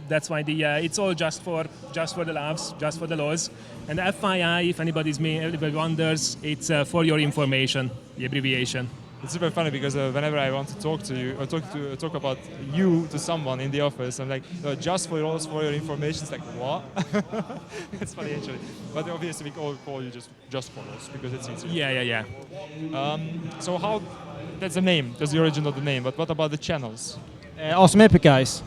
that's why it's all just for the laughs, just for the laws. And FII, if anybody wonders, it's for your information, the abbreviation. It's super funny because whenever I want to talk to you or talk about you to someone in the office, I'm like, just for your information. It's like, what? It's funny actually. But obviously we all call you just for us because it's easier. Yeah. So how? That's the name. That's the origin of the name. But what about the channels? Awesome Epic Guys.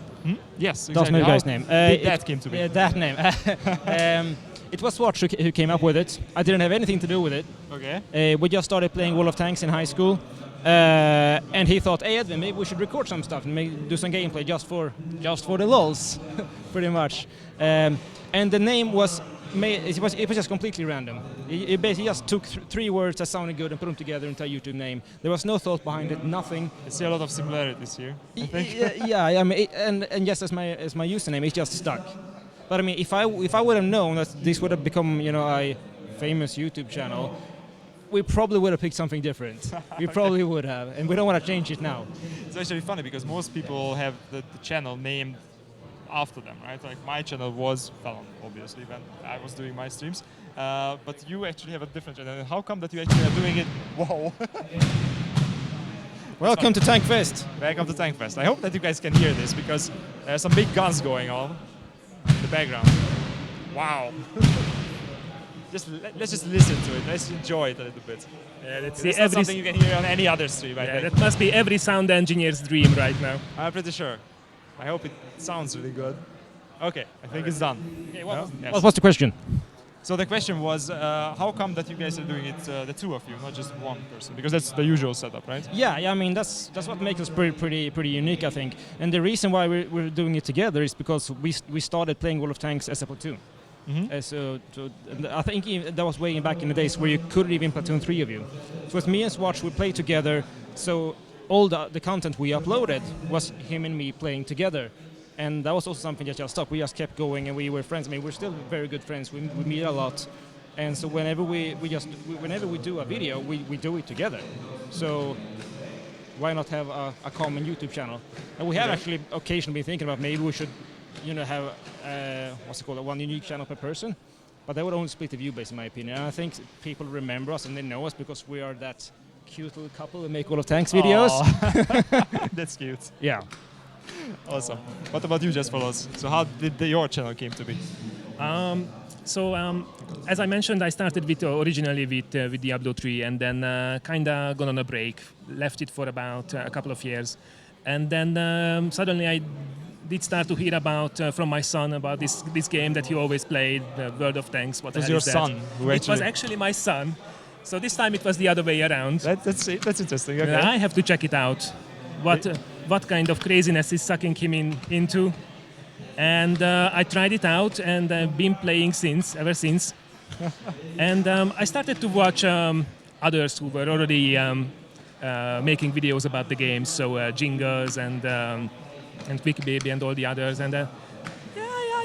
Yes, exactly. Awesome Epic Guys name. That came to be. That name. It was Swatch who came up with it. I didn't have anything to do with it. Okay. We just started playing World of Tanks in high school. And he thought, hey Edwin, maybe we should record some stuff and do some gameplay just for the lols, pretty much. And the name was just completely random. He basically just took 3 words that sounded good and put them together into a YouTube name. There was no thought behind it, nothing. I see a lot of similarities here, I think. Yeah. I mean, and just as my username, it just stuck. But I mean, if I would have known that this would have become, a famous YouTube channel, we probably would have picked something different. We probably would have, and we don't want to change it now. It's actually funny because most people have the channel named after them, right? Like my channel was Fallon, obviously, when I was doing my streams. But you actually have a different channel. How come that you actually are doing it? Whoa! Welcome to Tankfest. Welcome to Tankfest. I hope that you guys can hear this because there's some big guns going on in the background. Wow! Let's just listen to it. Let's enjoy it a little bit. Yeah, It's not something you can hear on any other stream. I think. That must be every sound engineer's dream right now. I'm pretty sure. I hope it sounds really good. Okay, I think it's done. Okay, Yes. what's the question? So the question was, how come that you guys are doing it, the 2 of you, not just 1 person? Because that's the usual setup, right? Yeah. I mean, that's what makes us pretty unique, I think. And the reason why we're doing it together is because we started playing World of Tanks as a platoon. Mm-hmm. So I think that was way back in the days where you couldn't even platoon 3 of you. So with me and Swatch, we played together. So all the content we uploaded was him and me playing together. And that was also something that just stuck. We just kept going and we were friends. I mean, we're still very good friends. We meet a lot. And so whenever we do a video, we do it together. So why not have a common YouTube channel? And we have actually occasionally been thinking about maybe we should have one unique channel per person, but that would only split the view base in my opinion. And I think people remember us and they know us because we are that cute little couple who make World of Tanks videos. That's cute. Yeah. Awesome. What about you, Just for Us? So how did your channel came to be? As I mentioned, I started originally with Diablo 3 and then kind of gone on a break, left it for about a couple of years. And then suddenly I did start to hear about from my son about this game that he always played, World of Tanks. What It was the hell your is that? son who It was actually my son. So this time it was the other way around. That's interesting. Okay. I have to check it out. What kind of craziness is sucking him into? And I tried it out, and I've been playing ever since. And I started to watch others who were already making videos about the game, so Jingles and Quick Baby and all the others. And I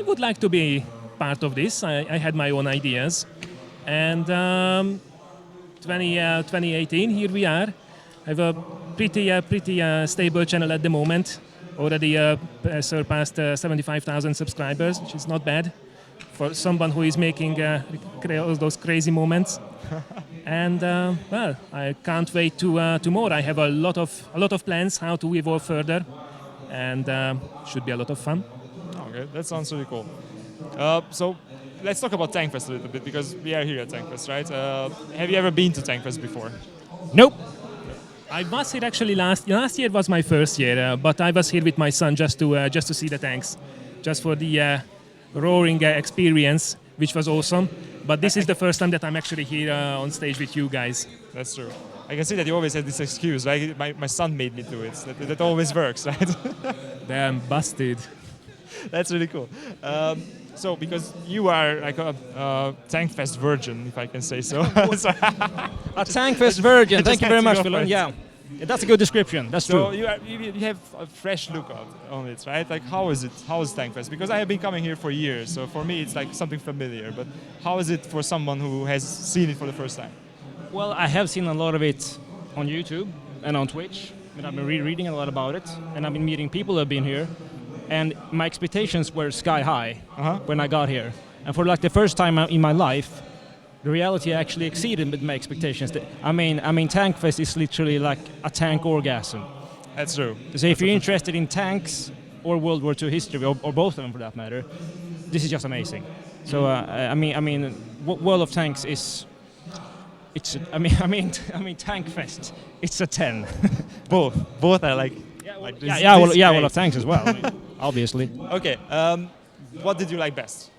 would like to be part of this. I had my own ideas, and 2018, here we are. I have a pretty stable channel at the moment. Already surpassed 75,000 subscribers, which is not bad for someone who is making all those crazy moments. And well, I can't wait to more. I have a lot of plans how to evolve further, and should be a lot of fun. Okay, that sounds really cool. So let's talk about Tankfest a little bit, because we are here at Tankfest, right? Have you ever been to Tankfest before? Nope. I was here actually last year was my first year, but I was here with my son just to see the tanks, just for the roaring experience, which was awesome. But this is the first time that I'm actually here on stage with you guys. That's true. I can see that you always have this excuse, right? My son made me do it. That always works, right? Damn, busted. That's really cool. So, because you are like a Tankfest virgin, if I can say so. A Tankfest virgin. Thank you very much, Phil. Yeah, that's a good description. That's So true. you have a fresh look on it, right? Like, how is it? How is Tankfest? Because I have been coming here for years, so for me it's like something familiar. But how is it for someone who has seen it for the first time? Well, I have seen a lot of it on YouTube and on Twitch, and I've been reading a lot about it, and I've been meeting people who have been here, and my expectations were sky high when I got here. And for like the first time in my life, the reality actually exceeded my expectations. I mean, Tankfest is literally like a tank orgasm. That's true. So if you're interested in tanks or World War II history, or both of them for that matter, this is just amazing. So I mean, World of Tanks is. Tankfest. It's a 10. Both are like. World of Tanks as well. I mean, obviously. Okay. What did you like best?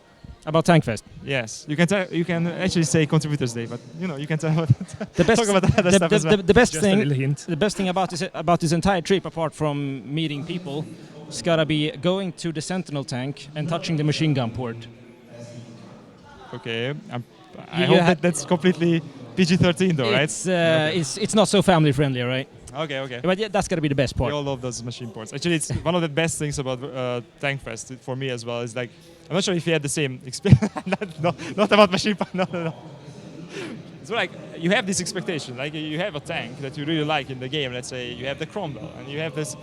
About Tankfest. Yes, you can actually say Contributors Day, but you can tell about the best, talk about that stuff as well. The best Just a little hint. the best thing about this entire trip, apart from meeting people, is gotta be going to the Sentinel tank and touching the machine gun port. Okay, I hope that's completely PG-13 though, right? It's not so family friendly, right? Okay. But yeah, that's gotta be the best part. We all love those machine ports. Actually, it's one of the best things about Tankfest for me as well. Is like, I'm not sure if you had the same experience. not about machine port. No. So like, you have this expectation. Like, you have a tank that you really like in the game. Let's say you have the Cromwell, and you have this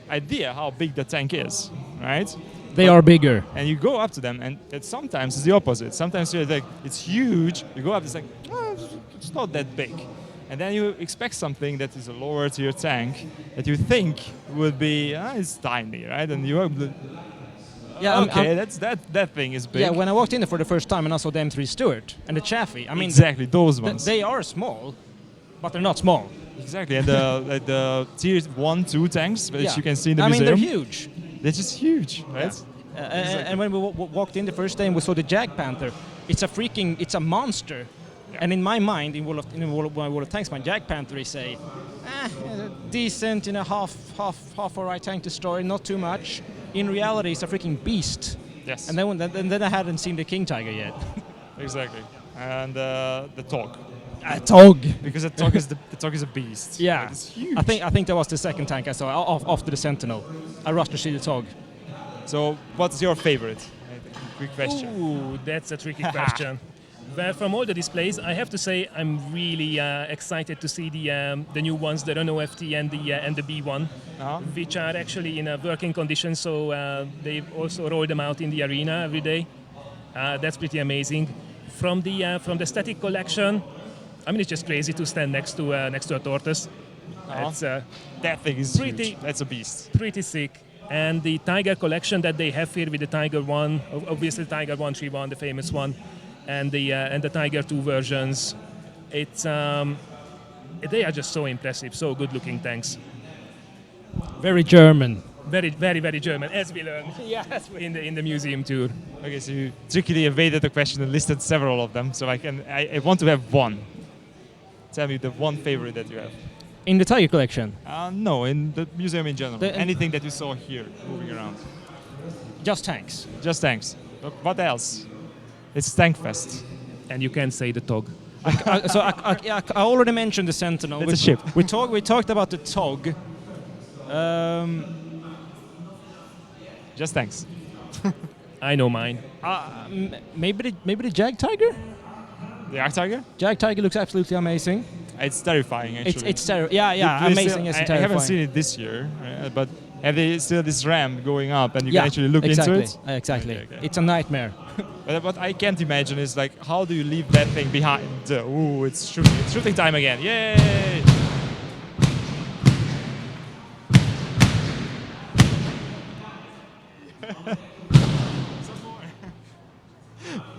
idea how big the tank is, right? They are bigger. And you go up to them, and sometimes it's the opposite. Sometimes you're like, it's huge. You go up, it's like, it's not that big. And then you expect something that is a lower tier tank that you think would be, it's tiny, right? And you are, that thing is big. Yeah, when I walked in there for the first time and I saw the M3 Stuart and the Chaffee, I mean, exactly those ones. They are small, but they're not small. Exactly, and the tier 1, 2 tanks, which you can see in the museum. I mean, they're huge. They're just huge, right? Yeah. And when we walked in the first day and we saw the Jag Panther, it's a monster. Yeah. And in my mind, in World of Tanks, my Jag Panther is a decent, half alright tank destroyer, not too much. In reality, it's a freaking beast. Yes. And then I hadn't seen the King Tiger yet. Exactly. And the Tog. A Tog. Because the Tog is a beast. Yeah. Like, it's huge. I think that was the second tank I saw after the Sentinel. I rushed to see the Tog. So, what's your favorite? Quick question. Ooh, that's a tricky question. Well, from all the displays, I have to say I'm really excited to see the new ones, the Renault FT and the B1, which are actually in a working condition. So they also roll them out in the arena every day. That's pretty amazing. From the static collection, I mean, it's just crazy to stand next to a tortoise. It's, that thing is huge. That's a beast. Pretty sick. And the Tiger collection that they have here with the Tiger 1, obviously Tiger 131, the famous one, and the Tiger 2 versions, it's they are just so impressive, so good-looking tanks. Very German. very, very, very German, as we learned in the museum tour. Okay, so you trickily evaded the question and listed several of them. So I want to have one. Tell me the one favorite that you have. In the Tiger collection, No, in the museum in general. The- Anything that you saw here moving around. just tanks. Just tanks. But what else? It's Tankfest. And you can say the TOG. I already mentioned the Sentinel. It's a ship. We talked about the TOG. Just tanks. I know mine. Maybe the Jag Tiger. The Arc Tiger? Jag Tiger looks absolutely amazing. It's terrifying, actually. It's terrible. Yeah, They amazing. still- Yes, I terrifying. haven't seen it this year, but have they still this ramp going up and you Yeah, can actually look exactly. into it? Exactly. Okay. It's a nightmare. But what I can't imagine is like, how do you leave that thing behind? Ooh, it's shooting. It's shooting time again. Yay!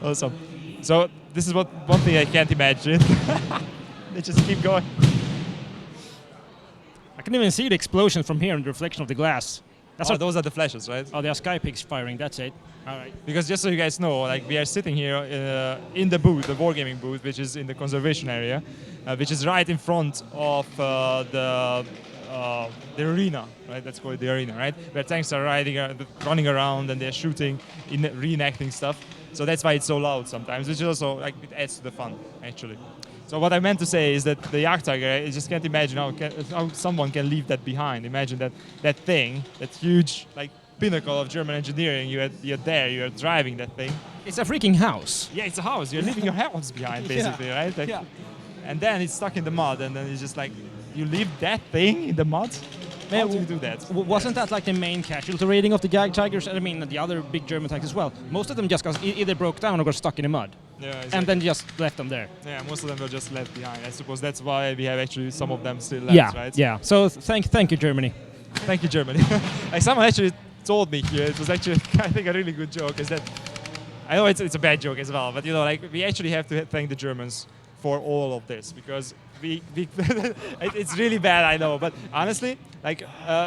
Awesome. So this is one thing I can't imagine. They just keep going. I can even see the explosion from here in the reflection of the glass. That's Those are the flashes, right? Oh, they are sky pigs firing. That's it. All right. Because just so you guys know, like we are sitting here in the booth, the wargaming booth, which is in the conservation area, which is right in front of the arena, right? Let's call it the arena, right? Where tanks are running around and they're shooting, reenacting stuff. So that's why it's so loud sometimes, which is also like it adds to the fun, actually. So what I meant to say is that the Jagdtiger, I just can't imagine how someone can leave that behind. Imagine that thing, that huge like pinnacle of German engineering. You're there, you're driving that thing. It's a freaking house. Yeah, it's a house. You're leaving your house behind, basically, right? Like, Yeah. And then it's stuck in the mud, and then it's just like you leave that thing in the mud. How do you do that? Wasn't that like the main casualty rating of the Jag Tigers? I mean, the other big German tanks as well. Most of them just either broke down or got stuck in the mud, Yeah, exactly. and then just left them there. Yeah, most of them were just left behind. I suppose that's why we have actually some of them still left, right? Yeah. So thank you, Germany. Thank you, Germany. Like someone actually told me here, it was actually I think a really good joke. Is that I know it's a bad joke as well, but you know, like we actually have to thank the Germans for all of this because we it's really bad, I know, but honestly, like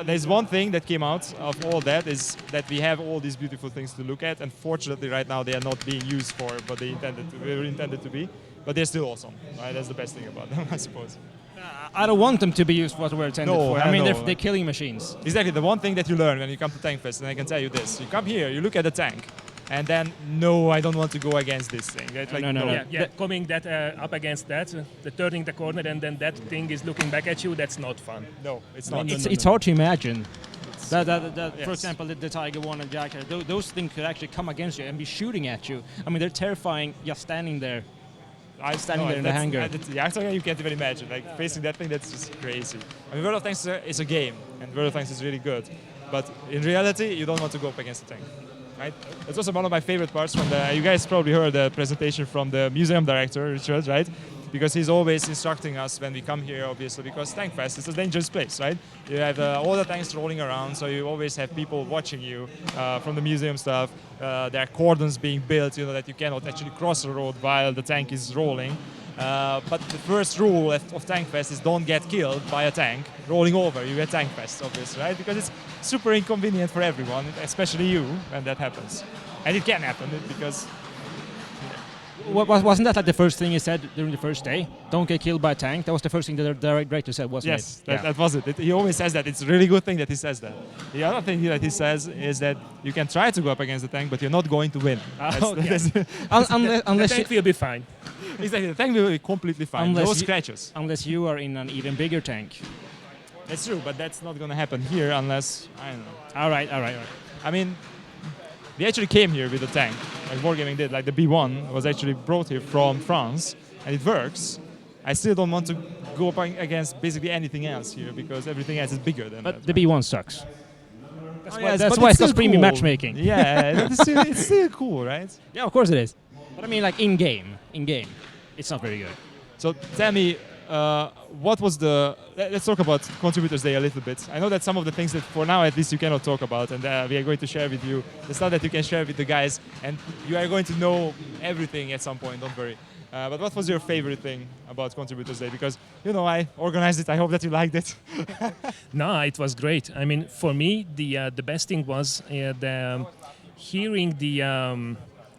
there's one thing that came out of all that is that we have all these beautiful things to look at, and fortunately right now they are not being used for what they were intended to be, but they're still awesome, right? That's the best thing about them, I suppose. I don't want them to be used for what we're intended No, for. I I mean, know. they're killing machines. Exactly, the one thing that you learn when you come to Tankfest, and I can tell you this, you come here, you look at the tank, and then, no, I don't want to go against this thing. That's like, No. Yeah, coming that up against that, turning the corner, and then that thing is looking back at you. That's not fun. No, it's not. It's hard to imagine. For Yes. example, the Tiger 1 and Jag Tiger, those things could actually come against you and be shooting at you. I mean, they're terrifying just standing there. Standing there in the hangar. You can't even imagine. Like facing that thing, that's just crazy. I mean, World of Tanks is a game, and World of Tanks is really good. But in reality, you don't want to go up against the tank, right? That's also one of my favorite parts from the. You guys probably heard the presentation from the museum director, Richard, right? Because he's always instructing us when we come here, obviously, because Tankfest is a dangerous place, right? You have all the tanks rolling around, so you always have people watching you from the museum stuff. There are cordons being built, you know, that you cannot actually cross the road while the tank is rolling. But the first rule of Tankfest is don't get killed by a tank rolling over you at Tankfest, obviously, right? Because it's super inconvenient for everyone, especially you, when that happens. And it can happen because Wasn't that like the first thing he said during the first day? Don't get killed by a tank. That was the first thing the director said, wasn't yes, it? that was it. He always says that. It's a really good thing that he says that. The other thing that he says is that you can try to go up against the tank, but you're not going to win. Unless The tank will be fine. Exactly, the tank will be completely fine. Unless No you- scratches. unless you are in an even bigger tank. That's true, but that's not going to happen here unless, I don't know. All right. I mean, we actually came here with a tank, like Wargaming did. Like the B1 was actually brought here from France, and it works. I still don't want to go up against basically anything else here because everything else is bigger than But that. the B1 sucks. That's why, Yes, that's but why it's it's got still premium cool. matchmaking. Yeah, it's still cool, right? Yeah, of course it is. But I mean, like in game, it's not very good. So tell me, what was the? Let's talk about Contributors Day a little bit. I know that some of the things that for now at least you cannot talk about, and we are going to share with you the stuff that you can share with the guys, and you are going to know everything at some point. Don't worry. But what was your favorite thing about Contributors Day? Because I organized it. I hope that you liked it. No, it was great. I mean, for me, the best thing was hearing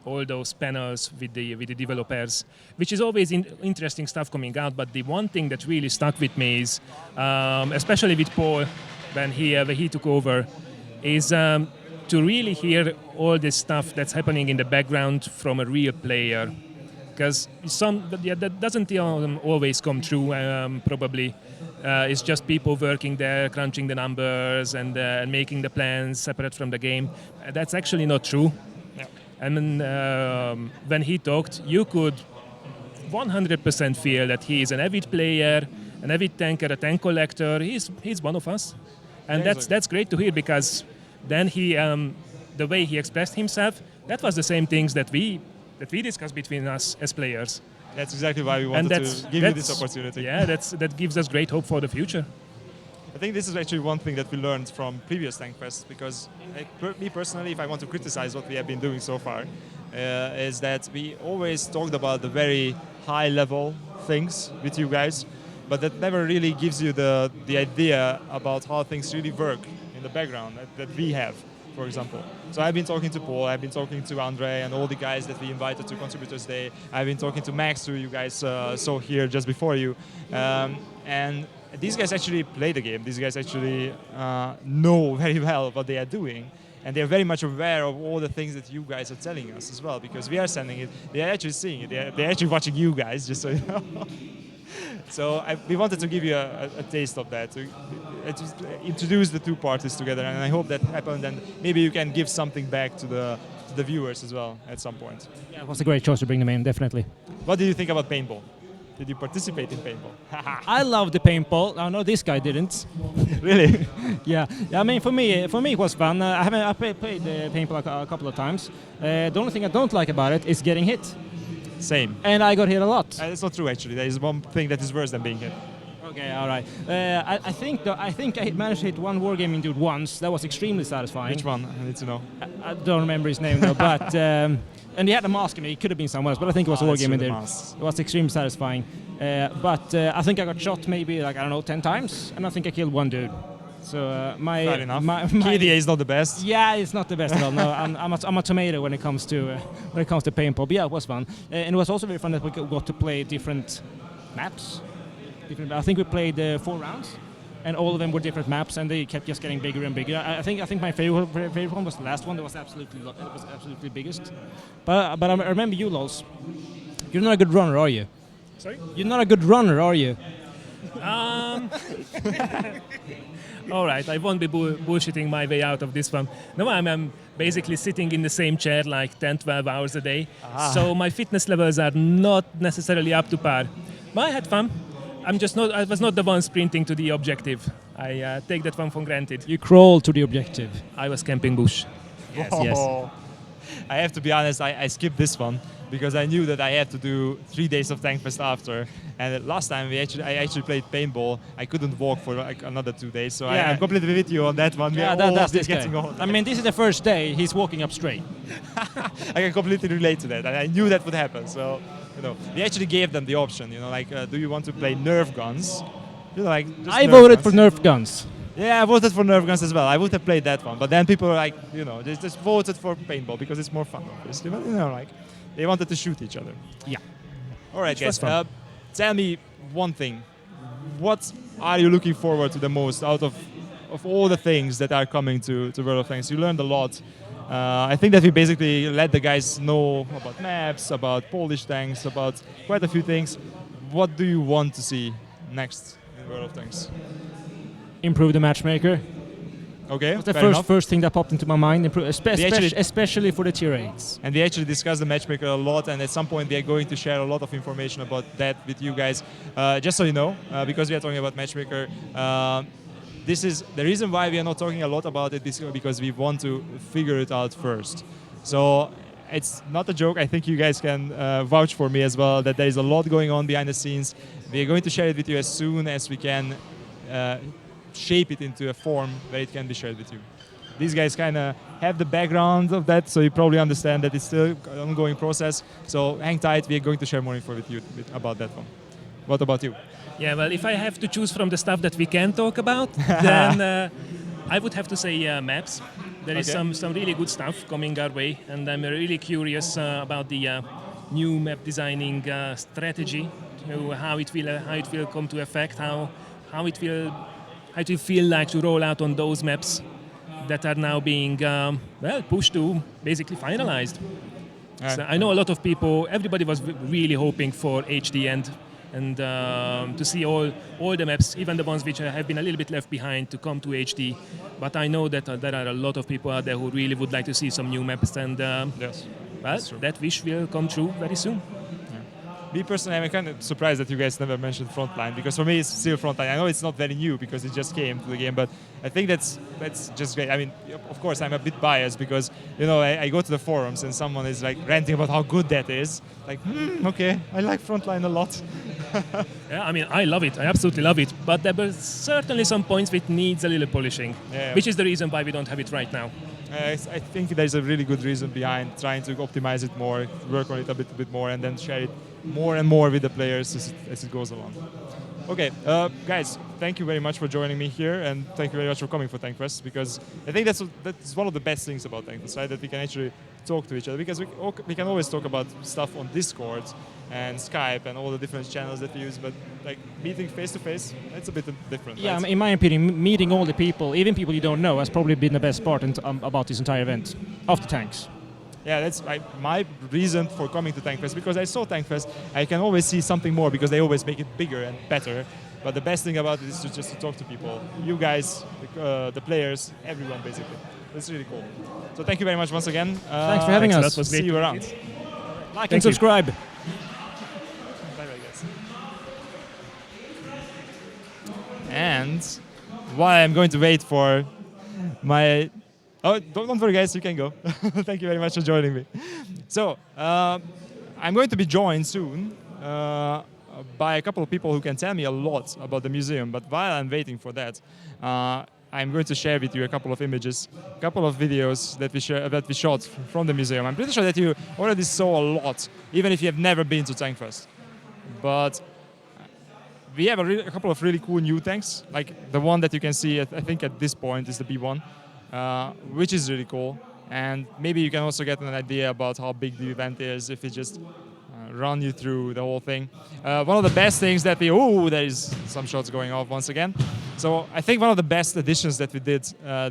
all those panels with the developers, which is always interesting stuff coming out. But the one thing that really stuck with me is, especially with Paul when he took over, is to really hear all this stuff that's happening in the background from a real player. Because that doesn't always come true. Probably, it's just people working there, crunching the numbers and making the plans separate from the game. That's actually not true. Yeah. And when he talked, you could 100% feel that he is an avid player, an avid tanker, a tank collector. He's one of us, and that's great to hear, because then the way he expressed himself, that was the same things that we discuss between us as players. That's exactly why we wanted to give you this opportunity. Yeah, that gives us great hope for the future. I think this is actually one thing that we learned from previous Tankfest, because me personally, if I want to criticize what we have been doing so far, is that we always talked about the very high level things with you guys, but that never really gives you the idea about how things really work in the background that we have, for example. So I've been talking to Paul, I've been talking to Andre and all the guys that we invited to Contributors Day. I've been talking to Max, who you guys saw here just before you. And these guys actually play the game. These guys actually know very well what they are doing. And they're very much aware of all the things that you guys are telling us as well, because we are sending it. They're actually seeing it. They're actually watching you guys, just so you know. So we wanted to give you a taste of that, to introduce the two parties together, and I hope that happened, and maybe you can give something back to the viewers as well at some point. Yeah, it was a great choice to bring them in, definitely. What did you think about paintball? Did you participate in paintball? I love the paintball. I know this guy didn't. Really? Yeah. I mean, for me it was fun. I played paintball a couple of times. The only thing I don't like about it is getting hit. Same. And I got hit a lot. That's not true, actually. There is one thing that is worse than being hit. Okay, all right. I think I managed to hit one wargaming dude once. That was extremely satisfying. Which one? I need to know. I don't remember his name though, but and he had a mask in it. It could have been someone else, but I think it was a wargaming dude. It was extremely satisfying. But I think I got shot maybe 10 times, and I think I killed one dude. So fair enough. My KDA is not the best. Yeah, it's not the best at all. No, I'm a tomato when it comes to paintball. But yeah, it was fun, and it was also very fun that we got to play different maps. I think we played 4 rounds, and all of them were different maps, and they kept just getting bigger and bigger. I think my favorite one was the last one. That was absolutely biggest. But I remember you, Lols. You're not a good runner, are you? Sorry? You're not a good runner, are you? All right, I won't be bullshitting my way out of this one. No, I'm basically sitting in the same chair like 10, 12 hours a day. So my fitness levels are not necessarily up to par. But I had fun. I was not the one sprinting to the objective. I take that one for granted. You crawled to the objective. I was camping bush. Yes, Oh. yes. I have to be honest, I skipped this one because I knew that I had to do 3 days of Tankfest after. And last time I actually played paintball, I couldn't walk for another 2 days. So Yeah. I'm completely with you on that one. Yeah, that's this guy. getting old. I mean, this is the first day he's walking up straight. I can completely relate to that, and I knew that would happen. So, we actually gave them the option. Do you want to play Nerf guns? Just I Nerf voted guns. for Nerf guns. Yeah, I voted for Nerf guns as well. I would have played that one, but then people were like, they just voted for paintball because it's more fun, obviously. But they wanted to shoot each other. Yeah. All right, was guys. fun. Tell me one thing. What are you looking forward to the most out of all the things that are coming to World of Tanks? You learned a lot. I think that we basically let the guys know about maps, about Polish tanks, about quite a few things. What do you want to see next in World of Tanks? Improve the matchmaker. Okay, That's the fair enough. first thing that popped into my mind. actually- Especially for the tier 8s. And we actually discussed the matchmaker a lot, and at some point we are going to share a lot of information about that with you guys. Just so you know, because we are talking about matchmaker, this is the reason why we are not talking a lot about it, because we want to figure it out first. So it's not a joke. I think you guys can vouch for me as well that there is a lot going on behind the scenes. We are going to share it with you as soon as we can shape it into a form where it can be shared with you. these guys kind of have the background of that, so you probably understand that it's still an ongoing process. So hang tight, we're going to share more info with you about that one. What about you? Yeah, well, if I have to choose from the stuff that we can talk about, then I would have to say maps. There is some really good stuff coming our way, and I'm really curious about the new map designing strategy, how it will come to effect, how it will feel like to roll out on those maps that are now being pushed to basically finalized. So I know a lot of people. Everybody was really hoping for HD and to see all the maps, even the ones which have been a little bit left behind, to come to HD. But I know that there are a lot of people out there who really would like to see some new maps, and Yes. well, that wish will come true very soon. Me personally, I'm kind of surprised that you guys never mentioned Frontline, because for me it's still Frontline. I know it's not very new because it just came to the game, but I think that's just great. I mean, of course, I'm a bit biased because I go to the forums and someone is like ranting about how good that is. Like, okay, I like Frontline a lot. Yeah, I mean, I love it. I absolutely love it. But there were certainly some points which needs a little polishing, which is the reason why we don't have it right now. I think there's a really good reason behind trying to optimize it more, work on it a bit more, and then share it more and more with the players as it goes along. Okay, guys, thank you very much for joining me here, and thank you very much for coming for Tankfest, because I think that's one of the best things about Tankfest, right? That we can actually talk to each other, because we can always talk about stuff on Discord and Skype and all the different channels that we use, but like meeting face to face, it's a bit different. Yeah, right? in my opinion, meeting all the people, even people you don't know, has probably been the best part about this entire event, of the tanks. Yeah, that's my reason for coming to Tankfest, because I saw Tankfest. I can always see something more because they always make it bigger and better. But the best thing about it is just to talk to people. You guys, the players, everyone basically. It's really cool. So thank you very much once again. Thanks for having us. That was See you around. Like and subscribe. Bye-bye, guys. And while I'm going to wait for my... Oh, don't worry, guys, you can go. Thank you very much for joining me. So, I'm going to be joined soon by a couple of people who can tell me a lot about the museum. But while I'm waiting for that, I'm going to share with you a couple of images, a couple of videos that we shot from the museum. I'm pretty sure that you already saw a lot, even if you have never been to Tankfest. But we have a couple of really cool new tanks, like the one that you can see, I think at this point is the B1. Which is really cool, and maybe you can also get an idea about how big the event is if we just run you through the whole thing. One of the best things that there is some shots going off once again. So I think one of the best additions that we did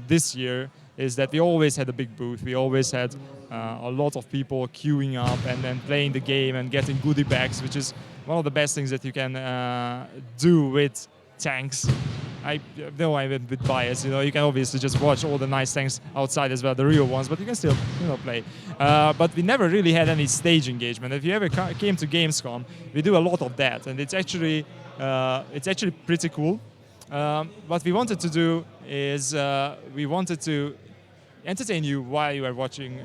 this year is that we always had a big booth. We always had a lot of people queuing up and then playing the game and getting goodie bags, which is one of the best things that you can do with tanks. I know I'm a bit biased, you can obviously just watch all the nice tanks outside as well, the real ones, but you can still, play. But we never really had any stage engagement. If you ever came to Gamescom, we do a lot of that, and it's actually pretty cool. What we wanted to do is we wanted to entertain you while you are watching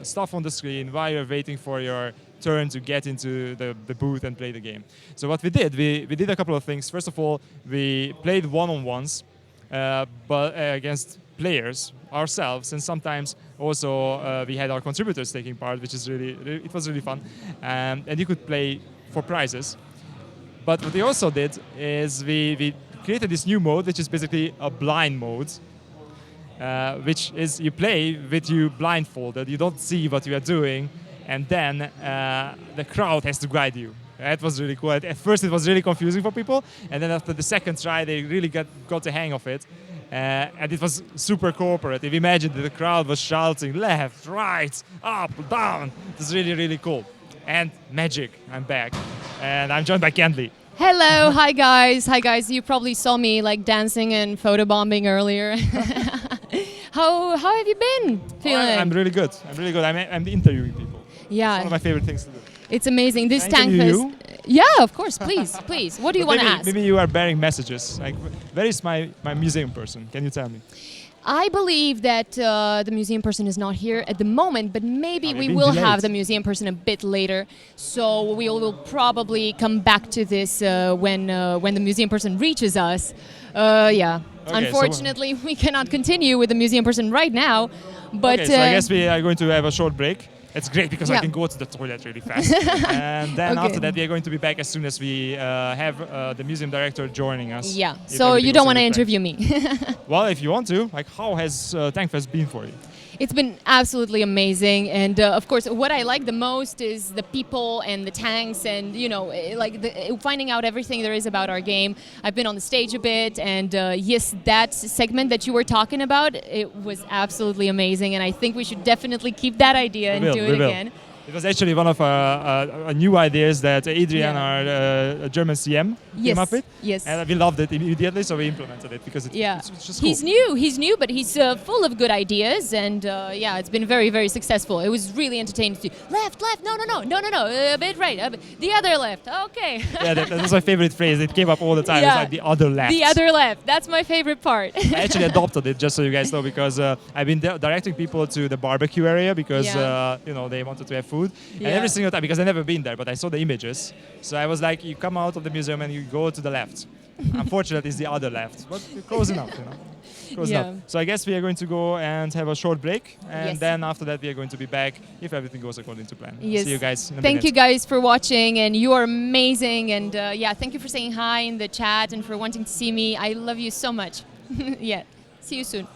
stuff on the screen, while you're waiting for your turn to get into the booth and play the game. So what we did a couple of things. First of all, we played one-on-ones, but against players ourselves, and sometimes also we had our contributors taking part, which is it was really fun, and you could play for prizes. But what we also did is we created this new mode, which is basically a blind mode. Which is you play with you blindfolded, you don't see what you are doing, and then the crowd has to guide you. That was really cool. At first it was really confusing for people, and then after the second try they really got the hang of it. And it was super cooperative. Imagine that the crowd was shouting left, right, up, down. It was really, really cool. And magic, I'm back. And I'm joined by Kendley. Hello, hi guys. You probably saw me like dancing and photobombing earlier. How have you been feeling? I'm really good. I'm interviewing people. Yeah. It's one of my favorite things to do. It's amazing. This Can I interview Tankfest. Yeah, of course. Please. What do you want to ask? Maybe you are bearing messages. Like, where is my museum person? Can you tell me? I believe that the museum person is not here at the moment, but maybe we been will delayed. have the museum person a bit later. So we will probably come back to this when the museum person reaches us. Yeah. Okay, Unfortunately, we cannot continue with the museum person right now. But Okay, so I guess we are going to have a short break. It's great because I Yeah. can go to the toilet really fast. And then Okay. after that, we are going to be back as soon as we have the museum director joining us. yeah. if So everything you goes don't want to as planned. interview me. Well, if you want to, like, how has Tankfest been for you? It's been absolutely amazing, and of course, what I like the most is the people and the tanks, and finding out everything there is about our game. I've been on the stage a bit, and yes, that segment that you were talking about, it was absolutely amazing, and I think we should definitely keep that idea and do it again. It was actually one of our new ideas that Adrian, Yeah. our German CM, came up with. Yes. And we loved it immediately, so we implemented it because Yeah, it's just cool. he's new, but he's full of good ideas, and yeah, it's been very, very successful. It was really entertaining to left, no, a bit right, the other left, okay. Yeah, that was my favorite phrase. It came up all the time. Yeah. It's like the other left. The other left, that's my favorite part. I actually adopted it, just so you guys know, because I've been directing people to the barbecue area because Yeah. they wanted to have food, and Yeah. every single time, because I've never been there, but I saw the images, so I was like, you come out of the museum and you go to the left. Unfortunately, it's the other left, but you're close enough, Close Yeah. enough. So I guess we are going to go and have a short break, and Yes. then after that we are going to be back if everything goes according to plan. Yes. See you guys in a Thank minute. you guys for watching, and you are amazing, and yeah, thank you for saying hi in the chat and for wanting to see me. I love you so much. Yeah, see you soon.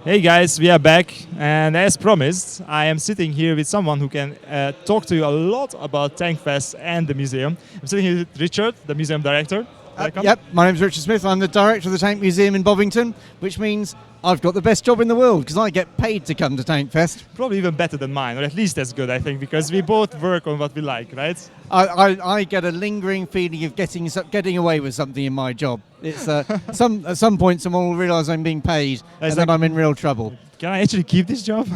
Hey guys, we are back, and as promised, I am sitting here with someone who can talk to you a lot about Tankfest and the museum. I'm sitting here with Richard, the museum director. Welcome. Yep, my name's Richard Smith. I'm the director of the Tank Museum in Bovington, which means I've got the best job in the world because I get paid to come to Tankfest. Probably even better than mine, or at least as good, I think, because we both work on what we like, right? I get a lingering feeling of getting away with something in my job. It's at some point someone will realise I'm being paid, and then I'm in real trouble. Can I actually keep this job?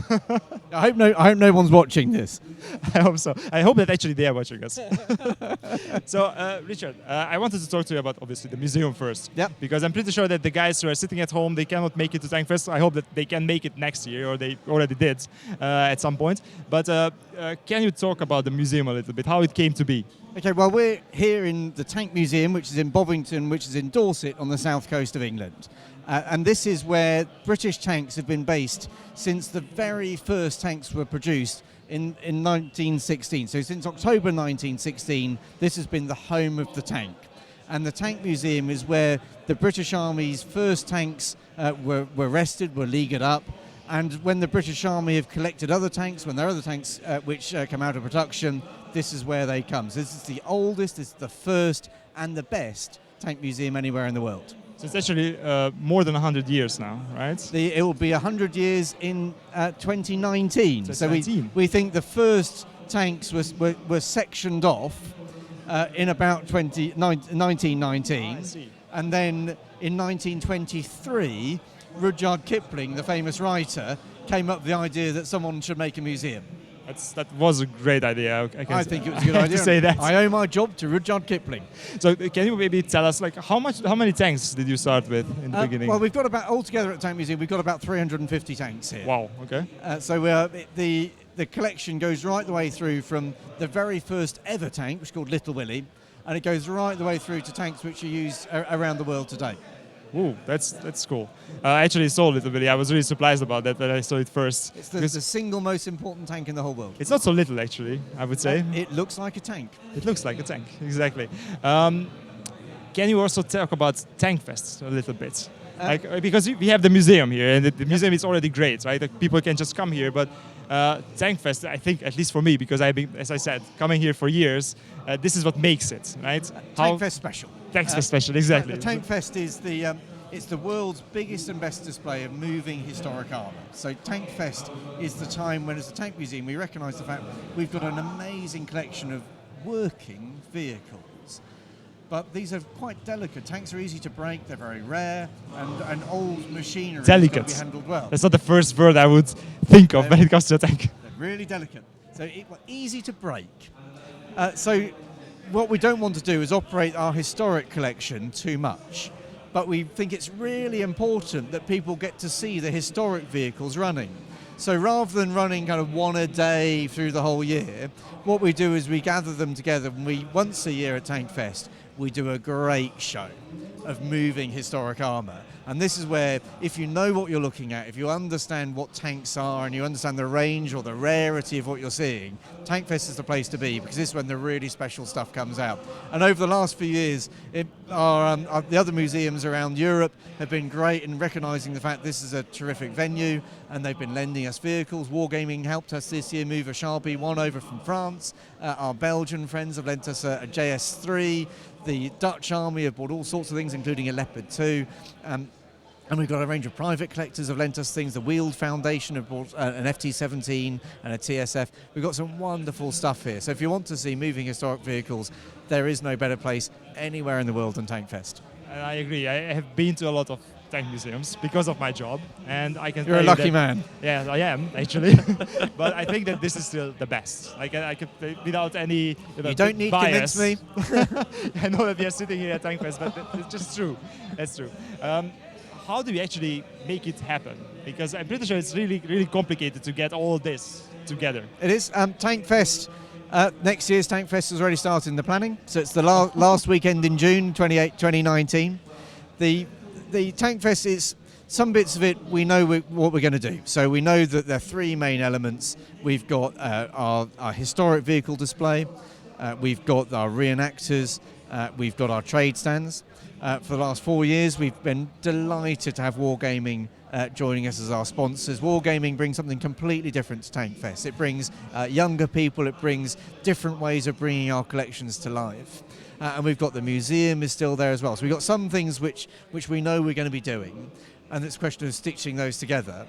I hope no one's watching this. I hope so. I hope that actually they are watching us. So, Richard, I wanted to talk to you about obviously the museum first. Yep. Because I'm pretty sure that the guys who are sitting at home, they cannot make it to Tankfest. I hope that they can make it next year, or they already did at some point. But can you talk about the museum a little bit, how it came to be? Okay, well, we're here in the Tank Museum, which is in Bovington, which is in Dorset on the south coast of England. And this is where British tanks have been based since the very first tanks were produced in 1916. So since October 1916, this has been the home of the tank. And the Tank Museum is where the British Army's first tanks were rested, were leaguered up. And when the British Army have collected other tanks, when there are other tanks which come out of production, this is where they come. So this is the oldest, this is the first and the best tank museum anywhere in the world. So it's actually more than 100 years now, right? It will be 100 years in 2019. So we think the first tanks were sectioned off in about 1919. And then in 1923, Rudyard Kipling, the famous writer, came up with the idea that someone should make a museum. That was a great idea. I think it was a good idea. To say that. I owe my job to Rudyard Kipling. So can you maybe tell us, like, how many tanks did you start with in the beginning? Well, we've got about, altogether at the Tank Museum, we've got about 350 tanks here. Wow, okay. So the collection goes right the way through from the very first ever tank, which is called Little Willie, and it goes right the way through to tanks which are used around the world today. Ooh, that's cool. I actually saw Little Willie. I was really surprised about that when I saw it first. It's the single most important tank in the whole world. It's not so little, actually, I would say. It looks like a tank. It looks like a tank, exactly. Can you also talk about Tankfest a little bit? Because we have the museum here, and the museum is already great, right? Like, people can just come here, but Tankfest, I think, at least for me, because I've been, as I said, coming here for years, this is what makes it, right? Tankfest special. Tankfest special, exactly. The Tankfest is it's the world's biggest and best display of moving historic armour. So Tankfest is the time when, as a tank museum, we recognise the fact we've got an amazing collection of working vehicles. But these are quite delicate. Tanks are easy to break, they're very rare, and old machinery has got to be handled well. That's not the first word I would think of when it comes to a tank. They're really delicate. So easy to break. So what we don't want to do is operate our historic collection too much. But we think it's really important that people get to see the historic vehicles running. So rather than running kind of one a day through the whole year, what we do is we gather them together, and once a year at Tankfest, we do a great show of moving historic armour. And this is where, if you know what you're looking at, if you understand what tanks are and you understand the range or the rarity of what you're seeing, Tankfest is the place to be, because this is when the really special stuff comes out. And over the last few years, the other museums around Europe have been great in recognising the fact this is a terrific venue, and they've been lending us vehicles. Wargaming helped us this year move a Sharpie 1 over from France. Our Belgian friends have lent us a JS3. The Dutch Army have bought all sorts of things, including a Leopard 2. And we've got a range of private collectors have lent us things. The Weald Foundation have bought an FT-17 and a TSF. We've got some wonderful stuff here. So if you want to see moving historic vehicles, there is no better place anywhere in the world than Tankfest. And I agree. I have been to a lot of tank museums because of my job, and I can. You're a lucky man. Yeah, I am actually. But I think that this is still the best. I could without any. You don't need to convince me. I know that we are sitting here at Tankfest, but it's just true. That's true. How do we actually make it happen? Because I'm pretty sure it's really, really complicated to get all this together. It is. Tankfest, next year's Tankfest has already started in the planning. So it's the last weekend in June 2019. The Tankfest is, some bits of it we know what we're going to do. So we know that there are three main elements. We've got our historic vehicle display. We've got our reenactors, We've got our trade stands. For the last 4 years, we've been delighted to have Wargaming joining us as our sponsors. Wargaming brings something completely different to Tankfest. It brings younger people, it brings different ways of bringing our collections to life. And we've got the museum is still there as well. So we've got some things which we know we're going to be doing, and it's a question of stitching those together.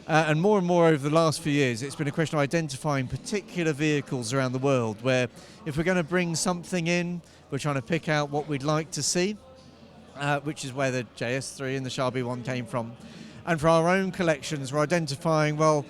And more over the last few years, it's been a question of identifying particular vehicles around the world where if we're going to bring something in, we're trying to pick out what we'd like to see, which is where the JS3 and the Sharby one came from. And for our own collections, we're identifying, well,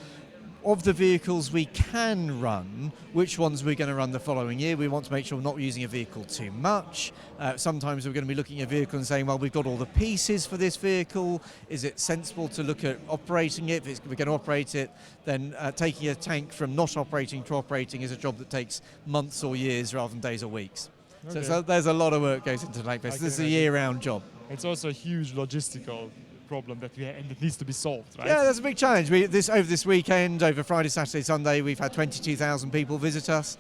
of the vehicles we can run, which ones we're going to run the following year. We want to make sure we're not using a vehicle too much. Sometimes we're going to be looking at a vehicle and saying, well, we've got all the pieces for this vehicle. Is it sensible to look at operating it? If we're going to operate it, then taking a tank from not operating to operating is a job that takes months or years rather than days or weeks. Okay. So there's a lot of work goes into Tankfest. This is a year-round job. It's also a huge logistical problem that needs to be solved, right? Yeah, that's a big challenge. Over this weekend, over Friday, Saturday, Sunday, we've had 22,000 people visit us.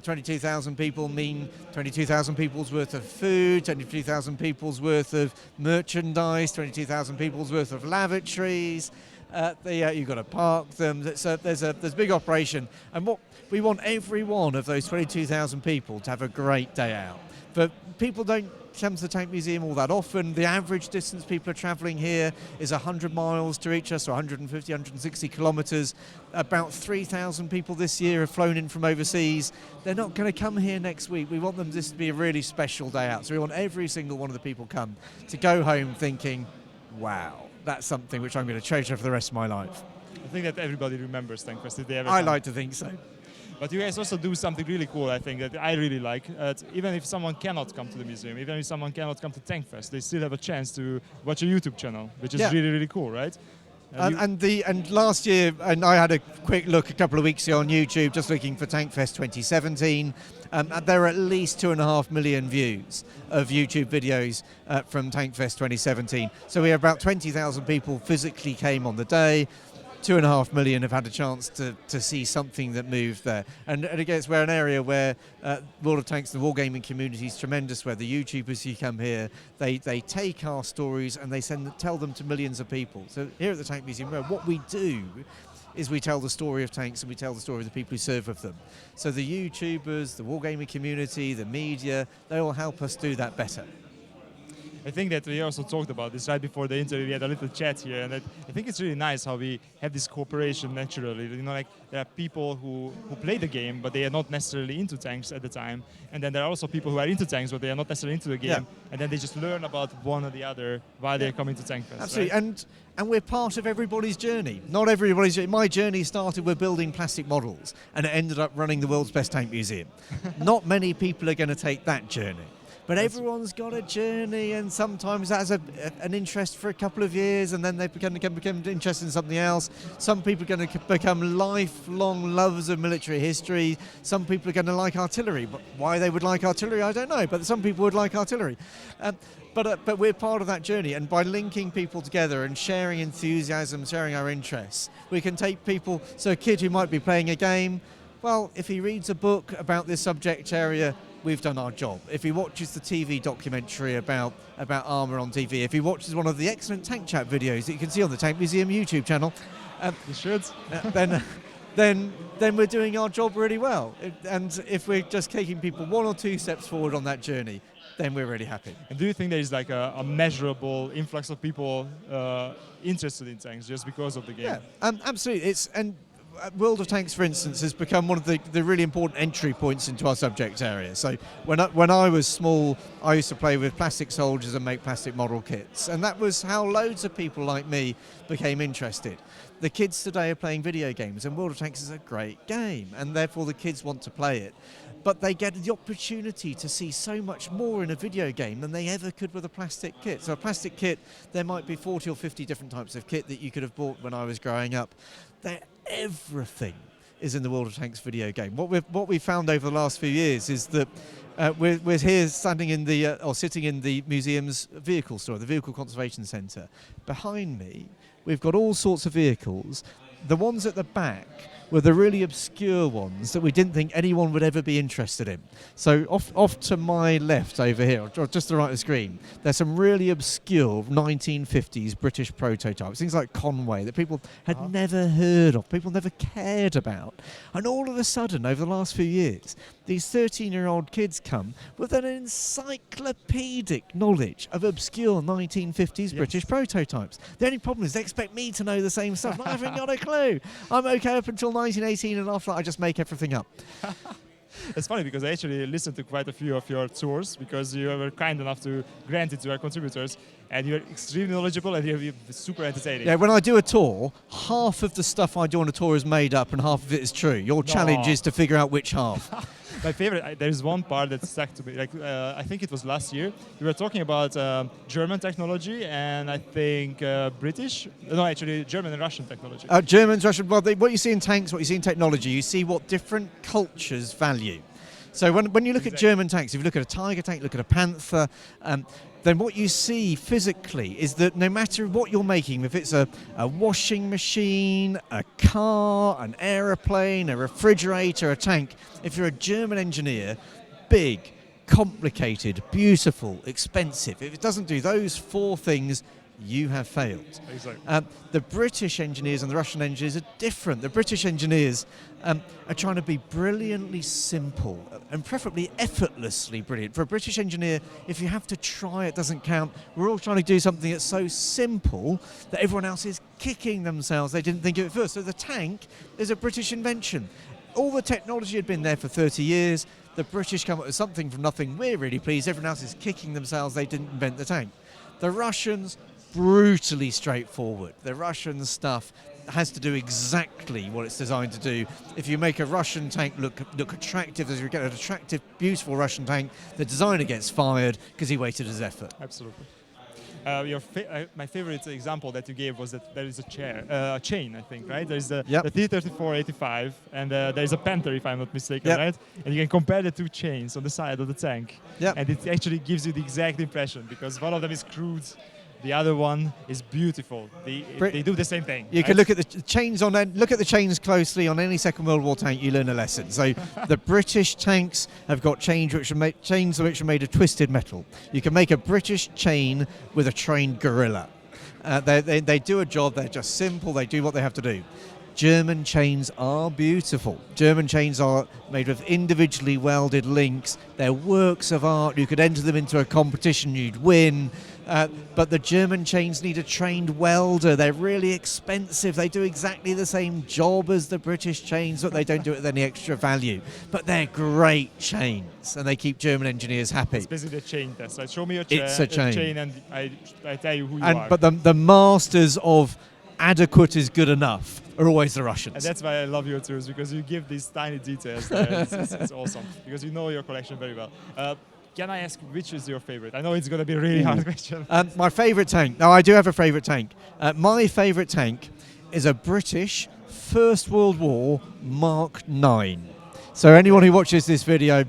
22,000 people mean 22,000 people's worth of food, 22,000 people's worth of merchandise, 22,000 people's worth of lavatories. You've got to park them. There's a big operation, and what we want every one of those 22,000 people to have a great day out. But people don't come to the Tank Museum all that often. The average distance people are travelling here is 100 miles to reach us, or 150, 160 kilometres. About 3,000 people this year have flown in from overseas. They're not going to come here next week. We want them this to be a really special day out. So we want every single one of the people come to go home thinking, wow, that's something which I'm going to treasure for the rest of my life. I think that everybody remembers Tankfest if they ever I come. like to think so. But you guys also do something really cool, I think, that I really like. Even if someone cannot come to the museum, even if someone cannot come to Tankfest, they still have a chance to watch a YouTube channel, which is really, really cool, right? And last year, and I had a quick look a couple of weeks ago on YouTube, just looking for Tankfest 2017. There are at least 2.5 million views of YouTube videos from Tankfest 2017. So we have about 20,000 people physically came on the day. 2.5 million have had a chance to see something that moved there. And again, we're an area where World of Tanks, the wargaming community is tremendous, where the YouTubers who come here, they take our stories and they tell them to millions of people. So here at the Tank Museum, what we do is we tell the story of tanks and we tell the story of the people who serve with them. So the YouTubers, the wargaming community, the media, they all help us do that better. I think that we also talked about this right before the interview. We had a little chat here, and I think it's really nice how we have this cooperation naturally. You know, like there are people who play the game, but they are not necessarily into tanks at the time, and then there are also people who are into tanks, but they are not necessarily into the game, and then they just learn about one or the other while they're coming to Tankfest. Absolutely, right? And we're part of everybody's journey. Not everybody's journey. My journey started with building plastic models, and it ended up running the world's best tank museum. Not many people are going to take that journey. But everyone's got a journey, and sometimes that's an interest for a couple of years, and then they become interested in something else. Some people are going to become lifelong lovers of military history. Some people are going to like artillery. But why they would like artillery, I don't know. But some people would like artillery. But we're part of that journey, and by linking people together and sharing enthusiasm, sharing our interests, we can take people. So a kid who might be playing a game, well, if he reads a book about this subject area, we've done our job. If he watches the TV documentary about armour on TV, if he watches one of the excellent tank chat videos that you can see on the Tank Museum YouTube channel, you should. Then we're doing our job really well. And if we're just taking people one or two steps forward on that journey, then we're really happy. And do you think there is like a measurable influx of people interested in tanks just because of the game? Yeah, absolutely. World of Tanks, for instance, has become one of the really important entry points into our subject area. So when I was small, I used to play with plastic soldiers and make plastic model kits. And that was how loads of people like me became interested. The kids today are playing video games, and World of Tanks is a great game, and therefore the kids want to play it. But they get the opportunity to see so much more in a video game than they ever could with a plastic kit. So a plastic kit, there might be 40 or 50 different types of kit that you could have bought when I was growing up. Everything is in the World of Tanks video game. What we've found over the last few years is that we're here sitting in the museum's vehicle store, the Vehicle Conservation Centre. Behind me, we've got all sorts of vehicles. The ones at the back were the really obscure ones that we didn't think anyone would ever be interested in. So off to my left over here, or just to the right of the screen, there's some really obscure 1950s British prototypes, things like Conway that people had never heard of, people never cared about. And all of a sudden, over the last few years, these 13-year-old kids come with an encyclopedic knowledge of obscure 1950s British prototypes. The only problem is they expect me to know the same stuff. I haven't got a clue. I'm okay up until 1918, and after that I just make everything up. It's funny because I actually listened to quite a few of your tours because you were kind enough to grant it to our contributors, and you're extremely knowledgeable and you're super entertaining. Yeah, when I do a tour, half of the stuff I do on a tour is made up and half of it is true. Your challenge is to figure out which half. My favorite, there's one part that stuck to me. Like I think it was last year. We were talking about German technology and I think British. No, actually German and Russian technology. Germans, Russian. Well, what you see in tanks, what you see in technology, you see what different cultures value. So when you look at German tanks, if you look at a Tiger tank, look at a Panther, then what you see physically is that no matter what you're making, if it's a washing machine, a car, an aeroplane, a refrigerator, a tank, if you're a German engineer, big, complicated, beautiful, expensive, if it doesn't do those four things, you have failed. Exactly. The British engineers and the Russian engineers are different. The British engineers are trying to be brilliantly simple and preferably effortlessly brilliant. For a British engineer, if you have to try, it doesn't count. We're all trying to do something that's so simple that everyone else is kicking themselves. They didn't think of it first. So the tank is a British invention. All the technology had been there for 30 years. The British come up with something from nothing. We're really pleased. Everyone else is kicking themselves. They didn't invent the tank. The Russians, brutally straightforward. The Russian stuff has to do exactly what it's designed to do. If you make a Russian tank look attractive, as you get an attractive, beautiful Russian tank, the designer gets fired because he wasted his effort. Absolutely. My favorite example that you gave was that there is a chain, I think, right? There's the T-34-85 and there's a Panther, if I'm not mistaken, right? And you can compare the two chains on the side of the tank. And it actually gives you the exact impression because one of them is crude, the other one is beautiful. They do the same thing. You can look at the chains look at the chains closely on any Second World War tank. You learn a lesson. So the British tanks have got chains which are made of twisted metal. You can make a British chain with a trained gorilla. They do a job. They're just simple. They do what they have to do. German chains are beautiful. German chains are made with individually welded links. They're works of art. You could enter them into a competition, you'd win. But the German chains need a trained welder. They're really expensive. They do exactly the same job as the British chains, but they don't do it with any extra value. But they're great chains, and they keep German engineers happy. It's basically a chain test. So show me a chain, and I tell you who you are. But the masters of adequate is good enough are always the Russians. And that's why I love your tours, because you give these tiny details there. It's awesome, because you know your collection very well. Can I ask which is your favorite? I know it's going to be a really hard question. My favorite tank. No, I do have a favorite tank. My favorite tank is a British First World War Mark 9. So anyone who watches this video,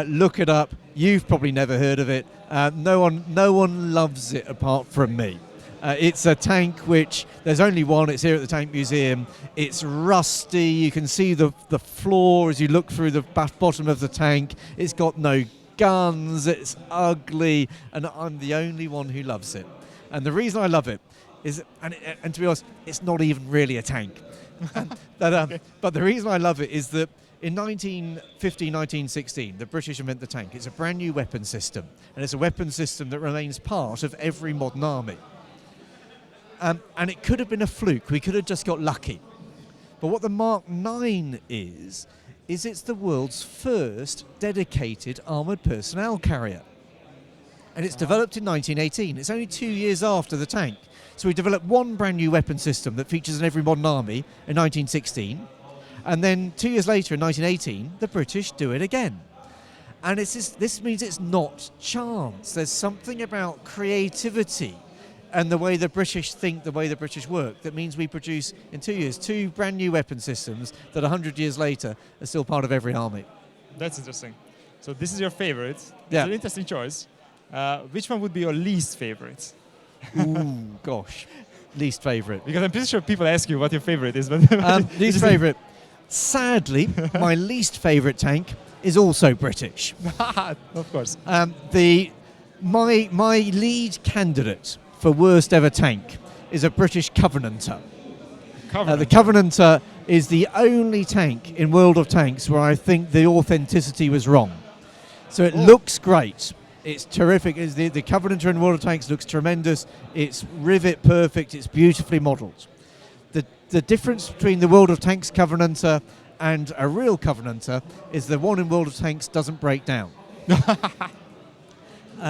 look it up. You've probably never heard of it. No one loves it apart from me. It's a tank which, there's only one, it's here at the Tank Museum. It's rusty, you can see the floor as you look through the bottom of the tank. It's got no guns, it's ugly, and I'm the only one who loves it. And the reason I love it is, and to be honest, it's not even really a tank. But the reason I love it is that in 1915, 1916, the British invent the tank. It's a brand new weapon system, and it's a weapon system that remains part of every modern army. And it could have been a fluke. We could have just got lucky. But what the Mark 9 is it's the world's first dedicated armoured personnel carrier. And it's developed in 1918. It's only 2 years after the tank. So we developed one brand new weapon system that features in every modern army in 1916. And then 2 years later, in 1918, the British do it again. And this means it's not chance. There's something about creativity and the way the British think, the way the British work, that means we produce, in 2 years, two brand new weapon systems that 100 years later are still part of every army. That's interesting. So this is your favorite. Yeah. It's an interesting choice. Which one would be your least favorite? Ooh, gosh. Least favourite. Because I'm pretty sure people ask you what your favorite is. But least favourite. Sadly, my least favourite tank is also British. Of course. My lead candidate for worst ever tank is a British Covenanter. The Covenanter is the only tank in World of Tanks where I think the authenticity was wrong. So it looks great. It's terrific. The Covenanter in World of Tanks looks tremendous. It's rivet perfect. It's beautifully modelled. The difference between the World of Tanks Covenanter and a real Covenanter is the one in World of Tanks doesn't break down.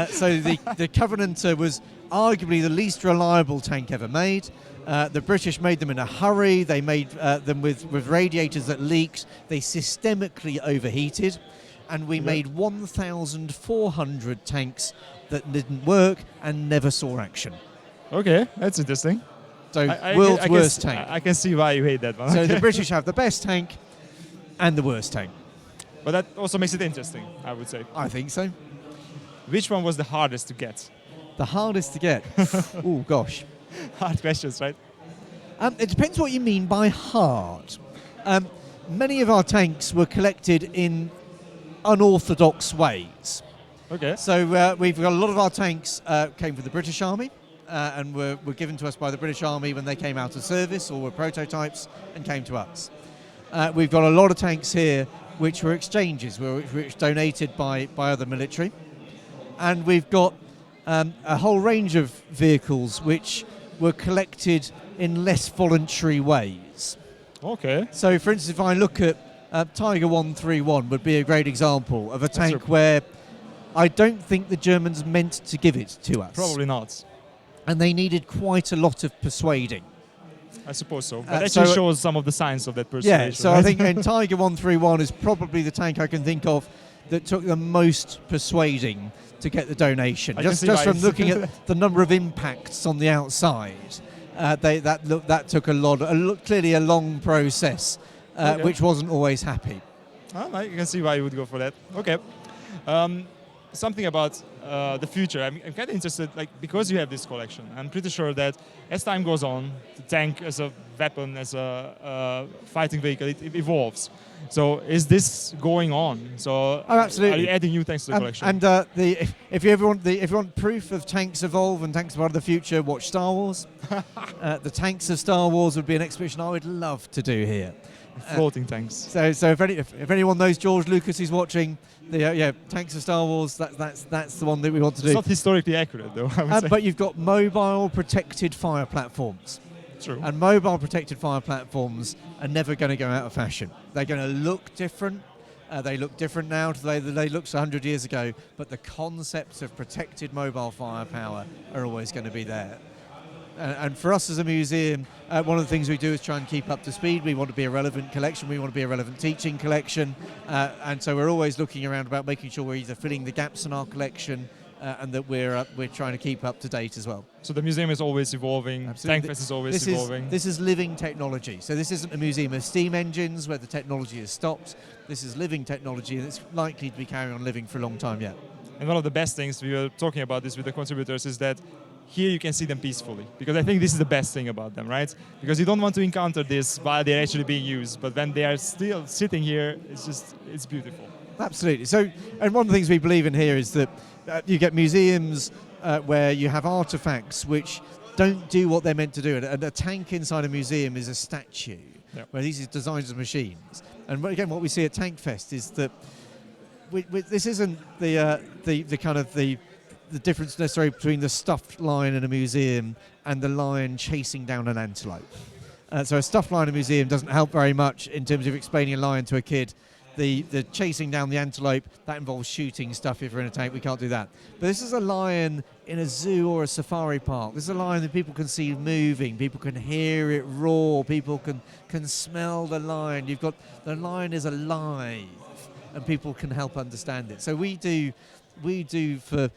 So the Covenanter was arguably the least reliable tank ever made. The British made them in a hurry. They made them with radiators that leaked. They systemically overheated. And we made 1,400 tanks that didn't work and never saw action. Okay, that's interesting. So world's worst tank. I can see why you hate that one. So the British have the best tank and the worst tank. But that also makes it interesting, I would say. I think so. Which one was the hardest to get? The hardest to get? Oh, gosh. Hard questions, right? It depends what you mean by hard. Many of our tanks were collected in unorthodox ways. Okay. So we've got a lot of our tanks came from the British Army and were given to us by the British Army when they came out of service or were prototypes and came to us. We've got a lot of tanks here which were exchanges, which were donated by other military. And we've got a whole range of vehicles which were collected in less voluntary ways. Okay. So, for instance, if I look at Tiger 131 would be a great example of a tank where I don't think the Germans meant to give it to us. Probably not. And they needed quite a lot of persuading. I suppose so. But actually shows some of the signs of that persuasion. Yeah, so right? I think Tiger 131 is probably the tank I can think of that took the most persuading to get the donation. Just from looking at the number of impacts on the outside, that took clearly a long process, which wasn't always happy. I can see why you would go for that. Okay. Something about the future. I'm kind of interested, because you have this collection, I'm pretty sure that as time goes on, the tank as a weapon, as a fighting vehicle, it evolves. So is this going on? So absolutely. Are you adding new tanks to the collection? And if you want proof of tanks evolve and tanks are part of the future, watch Star Wars. The tanks of Star Wars would be an exhibition I would love to do here. Floating tanks. So if anyone knows George Lucas is watching, tanks of Star Wars, that's the one that we want to do. It's not historically accurate, though, I would say. But you've got mobile protected fire platforms. True. And mobile protected fire platforms are never going to go out of fashion. They're going to look different. They look different now to they looked 100 years ago, but the concepts of protected mobile firepower are always going to be there. And for us as a museum, one of the things we do is try and keep up to speed. We want to be a relevant collection. We want to be a relevant teaching collection. And so we're always looking around about making sure we're either filling the gaps in our collection and that we're trying to keep up to date as well. So the museum is always evolving. Absolutely. Tankfest is always evolving. This is living technology. So this isn't a museum of steam engines where the technology has stopped. This is living technology, and it's likely to be carrying on living for a long time yet. And one of the best things, we were talking about this with the contributors, is that here you can see them peacefully, because I think this is the best thing about them, right? Because you don't want to encounter this while they're actually being used, but when they are still sitting here, it's beautiful. Absolutely. So, and one of the things we believe in here is that you get museums where you have artifacts which don't do what they're meant to do. And a tank inside a museum is a statue, where these are designed as machines. And again, what we see at Tankfest is that this isn't the difference necessarily between the stuffed lion in a museum and the lion chasing down an antelope. So a stuffed lion in a museum doesn't help very much in terms of explaining a lion to a kid. The chasing down the antelope, that involves shooting stuff. If you're in a tank, we can't do that. But this is a lion in a zoo or a safari park. This is a lion that people can see moving, people can hear it roar, people can smell the lion. You've got, the lion is alive and people can help understand it. So we do for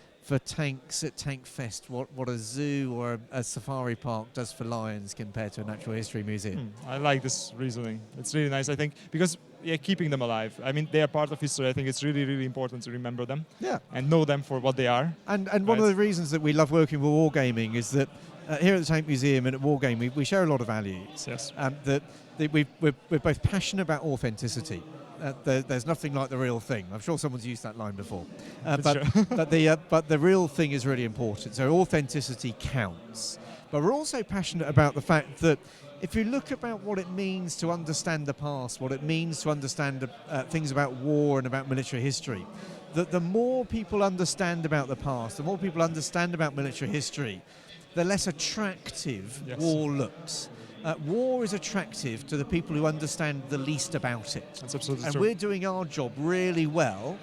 tanks at Tankfest what a zoo or a safari park does for lions compared to a natural history museum. I like this reasoning. It's really nice, I think, because keeping them alive. I mean, they are part of history. I think it's really, really important to remember them and know them for what they are. And one of the reasons that we love working with wargaming is that here at the Tank Museum and at Wargame, we share a lot of values. Yes. We're both passionate about authenticity. There's nothing like the real thing. I'm sure someone's used that line before. But the real thing is really important. So authenticity counts. But we're also passionate about the fact that if you look about what it means to understand the past, what it means to understand things about war and about military history, that the more people understand about the past, the more people understand about military history, the less attractive war looks. War is attractive to the people who understand the least about it. That's absolutely and true. We're doing our job really well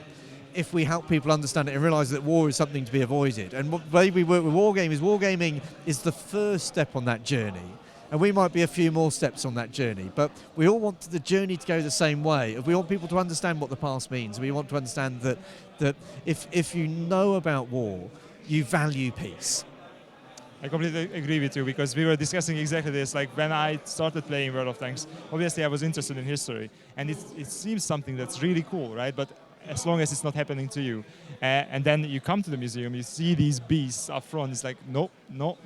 if we help people understand it and realise that war is something to be avoided. And the way we work with wargaming is the first step on that journey. And we might be a few more steps on that journey, but we all want the journey to go the same way. We want people to understand what the past means. We want to understand that if you know about war, you value peace. I completely agree with you, because we were discussing exactly this. Like when I started playing World of Tanks, obviously I was interested in history, and it seems something that's really cool, right? But as long as it's not happening to you, and then you come to the museum, you see these beasts up front. It's like, no,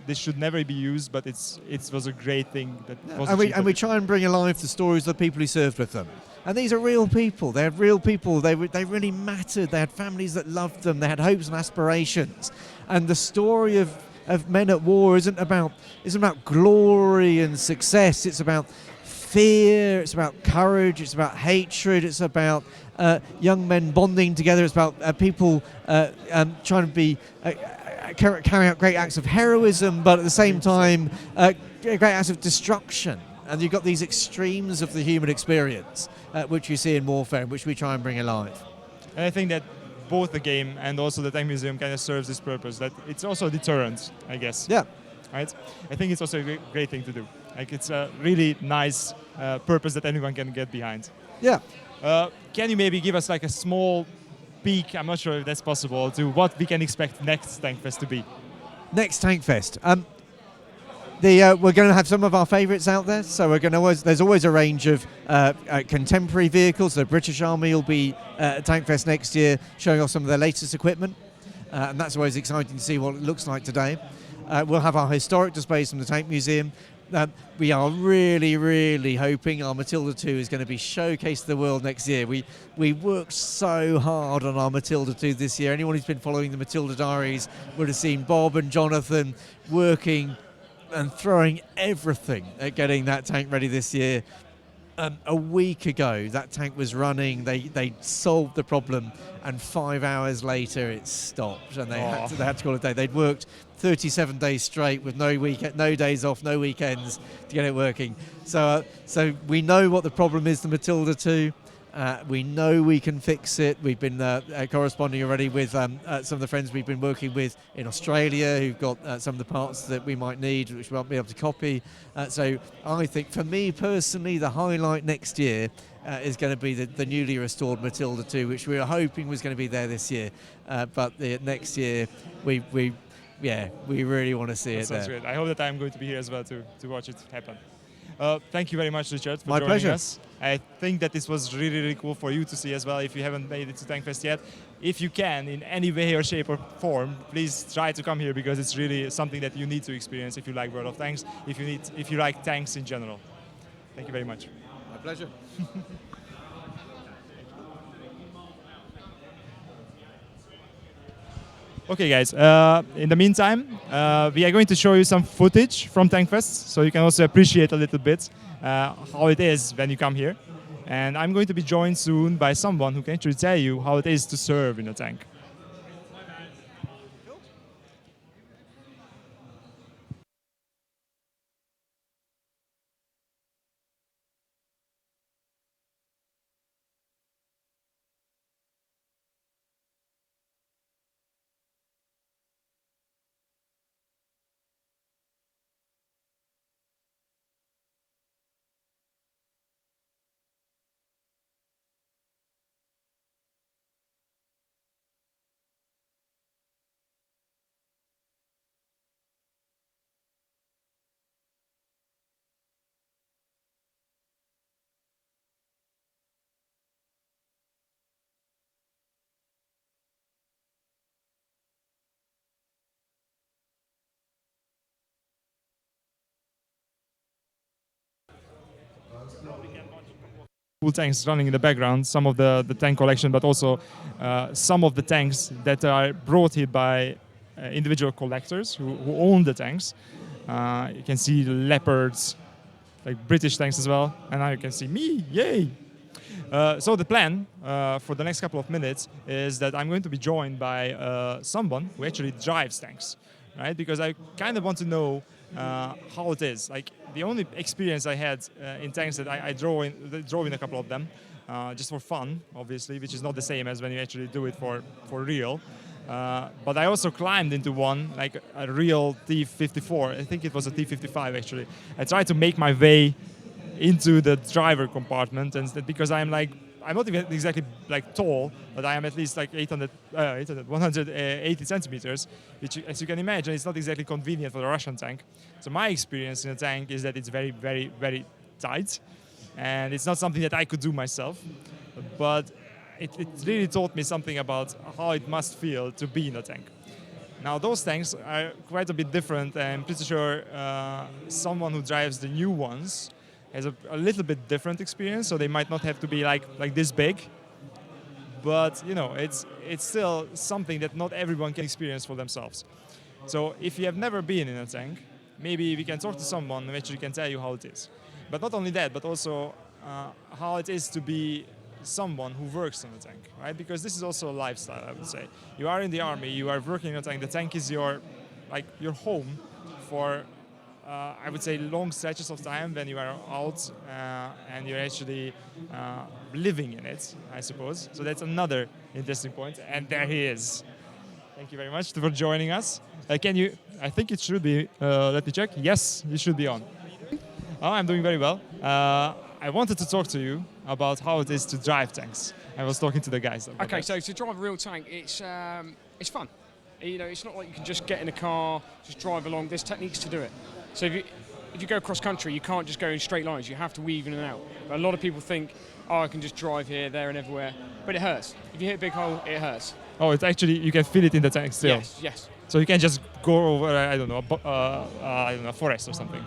this should never be used. But it was a great thing that was achieved. And we try and bring alive the stories of the people who served with them. And these are real people. They're real people. They really mattered. They had families that loved them. They had hopes and aspirations. And the story of men at war isn't about glory and success. It's about fear. It's about courage. It's about hatred. It's about young men bonding together. It's about people trying to be carry out great acts of heroism, but at the same time, great acts of destruction. And you've got these extremes of the human experience, which you see in warfare, which we try and bring alive. And I think that both the game and also the Tank Museum kind of serves this purpose, that it's also a deterrent, I guess. Yeah. Right? I think it's also a great thing to do. Like, it's a really nice purpose that anyone can get behind. Yeah. Can you maybe give us like a small peek, I'm not sure if that's possible, to what we can expect next Tankfest to be? Next Tankfest. We're going to have some of our favourites out there. So there's always a range of contemporary vehicles. The British Army will be at Tankfest next year, showing off some of their latest equipment, and that's always exciting to see what it looks like today. We'll have our historic displays from the Tank Museum. We are really, really hoping our Matilda 2 is going to be showcased to the world next year. We worked so hard on our Matilda 2 this year. Anyone who's been following the Matilda Diaries would have seen Bob and Jonathan working and throwing everything at getting that tank ready this year. A week ago, that tank was running. They solved the problem, and 5 hours later, it stopped, and they had to call it a day. They'd worked 37 days straight with no days off, no weekends to get it working. So we know what the problem is. The Matilda 2. We know we can fix it. We've been corresponding already with some of the friends we've been working with in Australia who've got some of the parts that we might need, which we won't be able to copy. So I think, for me personally, the highlight next year is going to be the newly restored Matilda 2, which we were hoping was going to be there this year. But next year, we really want to see it there. Sounds great. I hope that I'm going to be here as well to watch it happen. Thank you very much, Richard, for My joining pleasure. us. I think that this was really, really cool for you to see as well, if you haven't made it to Tankfest yet. If you can, in any way or shape or form, please try to come here, because it's really something that you need to experience if you like World of Tanks, if you like tanks in general. Thank you very much. My pleasure. Okay, guys, in the meantime, we are going to show you some footage from Tankfest, so you can also appreciate a little bit how it is when you come here. And I'm going to be joined soon by someone who can actually tell you how it is to serve in a tank. cool tanks running in the background, some of the tank collection, but also some of the tanks that are brought here by individual collectors who own the tanks. You can see leopards, like British tanks as well, and now you can see me, yay! So the plan for the next couple of minutes is that I'm going to be joined by someone who actually drives tanks, right? Because I kind of want to know how it is. Like the only experience I had in tanks that I drove in a couple of them, just for fun, obviously, which is not the same as when you actually do it for real. But I also climbed into one, like a real T-54. I think it was a T-55 actually. I tried to make my way into the driver compartment, and because I'm not even exactly like tall, but I am at least like 180 centimeters, which, as you can imagine, it's not exactly convenient for a Russian tank. So my experience in a tank is that it's very, very, very tight, and it's not something that I could do myself. But it really taught me something about how it must feel to be in a tank. Now, those tanks are quite a bit different, and I'm pretty sure someone who drives the new ones has a little bit different experience, so they might not have to be like this big, but you know, it's still something that not everyone can experience for themselves. So if you have never been in a tank, maybe we can talk to someone who actually can tell you how it is. But not only that, but also how it is to be someone who works in a tank, right? Because this is also a lifestyle, I would say. You are in the army, you are working in a tank. The tank is your home for I would say long stretches of time when you are out and you're actually living in it, I suppose. So that's another interesting point. And there he is. Thank you very much for joining us. Can you? I think it should be. Let me check. Yes, you should be on. Oh, I'm doing very well. I wanted to talk to you about how it is to drive tanks. I was talking to the guys. Okay, so to drive a real tank, it's fun. You know, it's not like you can just get in a car, just drive along. There's techniques to do it. So if you go cross country, you can't just go in straight lines. You have to weave in and out. But a lot of people think, oh, I can just drive here, there, and everywhere. But it hurts. If you hit a big hole, it hurts. Oh, it's actually, you can feel it in the tank still. Yes, yes. So you can just go over, I don't know, a forest or something.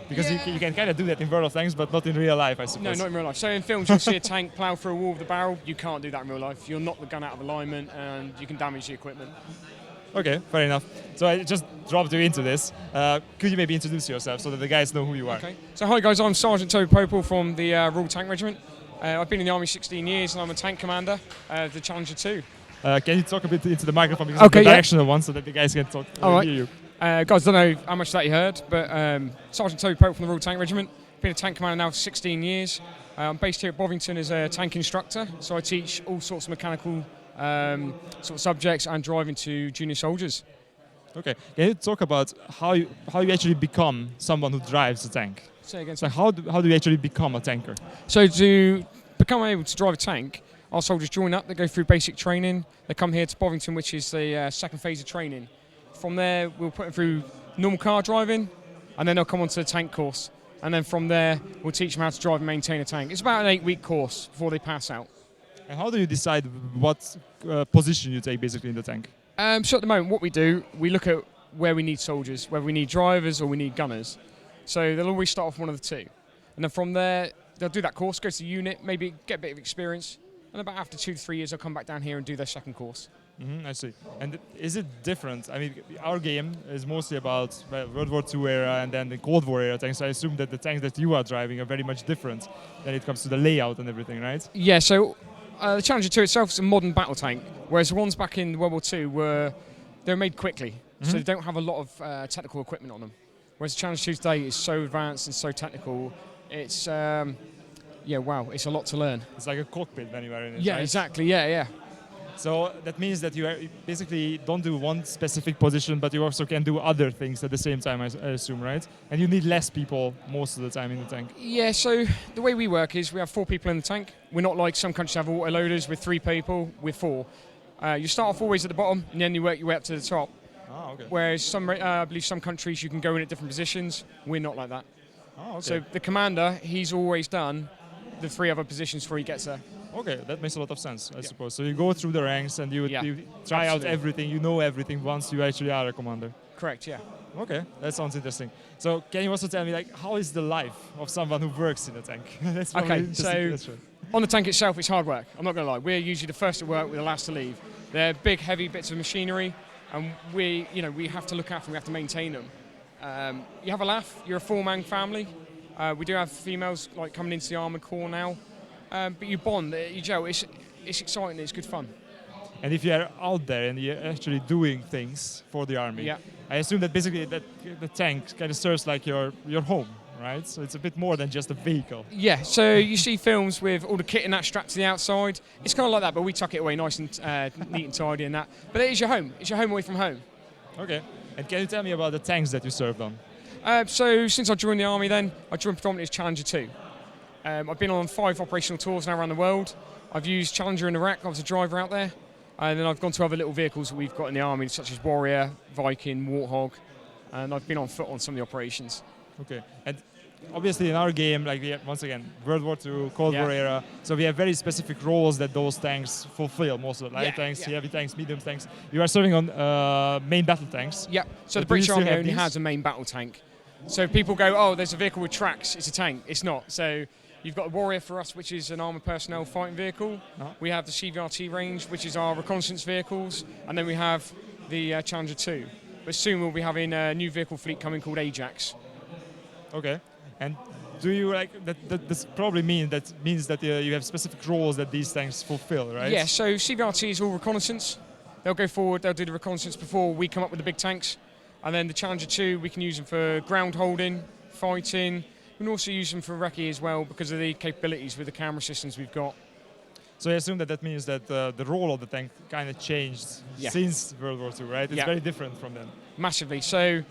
Because you can kind of do that in World of Tanks, but not in real life, I suppose. No, not in real life. So in films, you'll see a tank plough through a wall with a barrel. You can't do that in real life. You'll knock the gun out of alignment, and you can damage the equipment. Okay, fair enough. So I just dropped you into this. Could you maybe introduce yourself so that the guys know who you are? Okay. So hi guys, I'm Sergeant Toby Popel from the Royal Tank Regiment. I've been in the Army 16 years and I'm a tank commander of the Challenger 2. Can you talk a bit into the microphone because okay, the directional one so that the guys can talk hear you? Guys, don't know how much that you heard, but Sergeant Toby Popel from the Royal Tank Regiment. Been a tank commander now for 16 years. I'm based here at Bovington as a tank instructor, so I teach all sorts of mechanical sort of subjects and driving to junior soldiers. Okay, can you talk about how you actually become someone who drives a tank? Say again. So how do you actually become a tanker? So to become able to drive a tank, our soldiers join up, they go through basic training, they come here to Bovington, which is the second phase of training. From there, we'll put them through normal car driving, and then they'll come onto the tank course. And then from there, we'll teach them how to drive and maintain a tank. It's about an 8-week course before they pass out. And how do you decide what position you take basically in the tank? So at the moment, what we do, we look at where we need soldiers, whether we need drivers or we need gunners. So they'll always start off one of the two. And then from there, they'll do that course, go to the unit, maybe get a bit of experience. And about after 2 to 3 years, they'll come back down here and do their second course. I see. And is it different? I mean, our game is mostly about World War II era and then the Cold War era tanks. I assume that the tanks that you are driving are very much different when it comes to the layout and everything, right? Yeah, so the Challenger 2 itself is a modern battle tank, whereas the ones back in World War II they were made quickly, so they don't have a lot of technical equipment on them. Whereas the Challenger 2 today is so advanced and so technical, it's, wow, it's a lot to learn. It's like a cockpit when you are in it, Yeah, right? exactly, yeah. So that means that you basically don't do one specific position, but you also can do other things at the same time, I assume, right? And you need less people most of the time in the tank. Yeah, so the way we work is we have 4 people in the tank. We're not like some countries have autoloaders with 3 people, with 4. You start off always at the bottom, and then you work your way up to the top. Oh, okay. Whereas I believe some countries you can go in at different positions. We're not like that. Oh, okay. So the commander, he's always done the 3 other positions before he gets there. Okay, that makes a lot of sense, I suppose. So you go through the ranks and you try out Absolutely. everything, you know everything once you actually are a commander. Correct, yeah. Okay, that sounds interesting. So can you also tell me, like, how is the life of someone who works in a tank? That's probably Okay, an interesting so question. on the tank itself, it's hard work. I'm not going to lie. We're usually the first to work, we're the last to leave. They're big, heavy bits of machinery, and we have to look after them, we have to maintain them. You have a laugh. You're a four-man family. We do have females like coming into the Armoured Corps now, but you bond, you gel. It's exciting. It's good fun. And if you are out there and you're actually doing things for the army, Yeah. I assume that basically that the tank kind of serves like your home, right? So it's a bit more than just a vehicle. Yeah. So you see films with all the kit and that strapped to the outside. It's kind of like that, but we tuck it away nice and neat and tidy and that. But it is your home. It's your home away from home. Okay. And can you tell me about the tanks that you served on? So since I joined the army, then I joined predominantly as Challenger 2. I've been on 5 operational tours now around the world. I've used Challenger in Iraq. I was a driver out there. And then I've gone to other little vehicles that we've got in the army, such as Warrior, Viking, Warthog, and I've been on foot on some of the operations. Okay. And obviously in our game, like we have, once again, World War II, Cold War era, so we have very specific roles that those tanks fulfill, most of the light tanks, heavy tanks, medium tanks. You are serving on main battle tanks. Yeah, so the do you British still Army have only these? has a main battle tank. So people go, oh, there's a vehicle with tracks, it's a tank. It's not. So you've got a Warrior for us, which is an armoured personnel fighting vehicle. We have the CVRT range, which is our reconnaissance vehicles. And then we have the Challenger 2. But soon we'll be having a new vehicle fleet coming called Ajax. Okay. And do you like that? This probably means that you have specific roles that these tanks fulfill, right? Yeah, so CVRT is all reconnaissance. They'll go forward, they'll do the reconnaissance before we come up with the big tanks. And then the Challenger 2, we can use them for ground holding, fighting. We can also use them for recce as well because of the capabilities with the camera systems we've got. So I assume that means that the role of the tank kind of changed since World War II, right? It's very different from then. Massively. So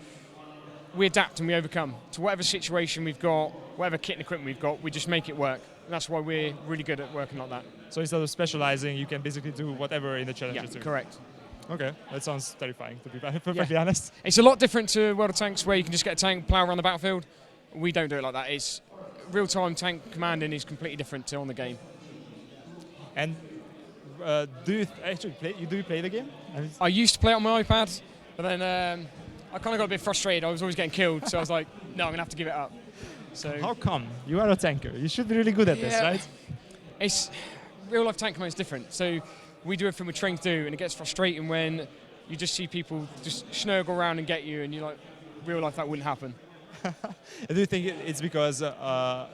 we adapt and we overcome to whatever situation we've got, whatever kit and equipment we've got, we just make it work. And that's why we're really good at working like that. So instead of specializing, you can basically do whatever in the Challenger 2. Correct. Okay, that sounds terrifying, to be perfectly honest. It's a lot different to World of Tanks where you can just get a tank, plow around the battlefield. We don't do it like that. It's real-time tank commanding is completely different to on the game. And do you actually play? Do you play the game? I used to play it on my iPad, but then I kind of got a bit frustrated. I was always getting killed, so I was like, no, I'm gonna have to give it up. So how come? You are a tanker. You should be really good at this, right? It's real-life tank command is different. So we do everything we're trained to do, and it gets frustrating when you just see people just snuggle around and get you, and you're like, real life that wouldn't happen. Do you think it's because the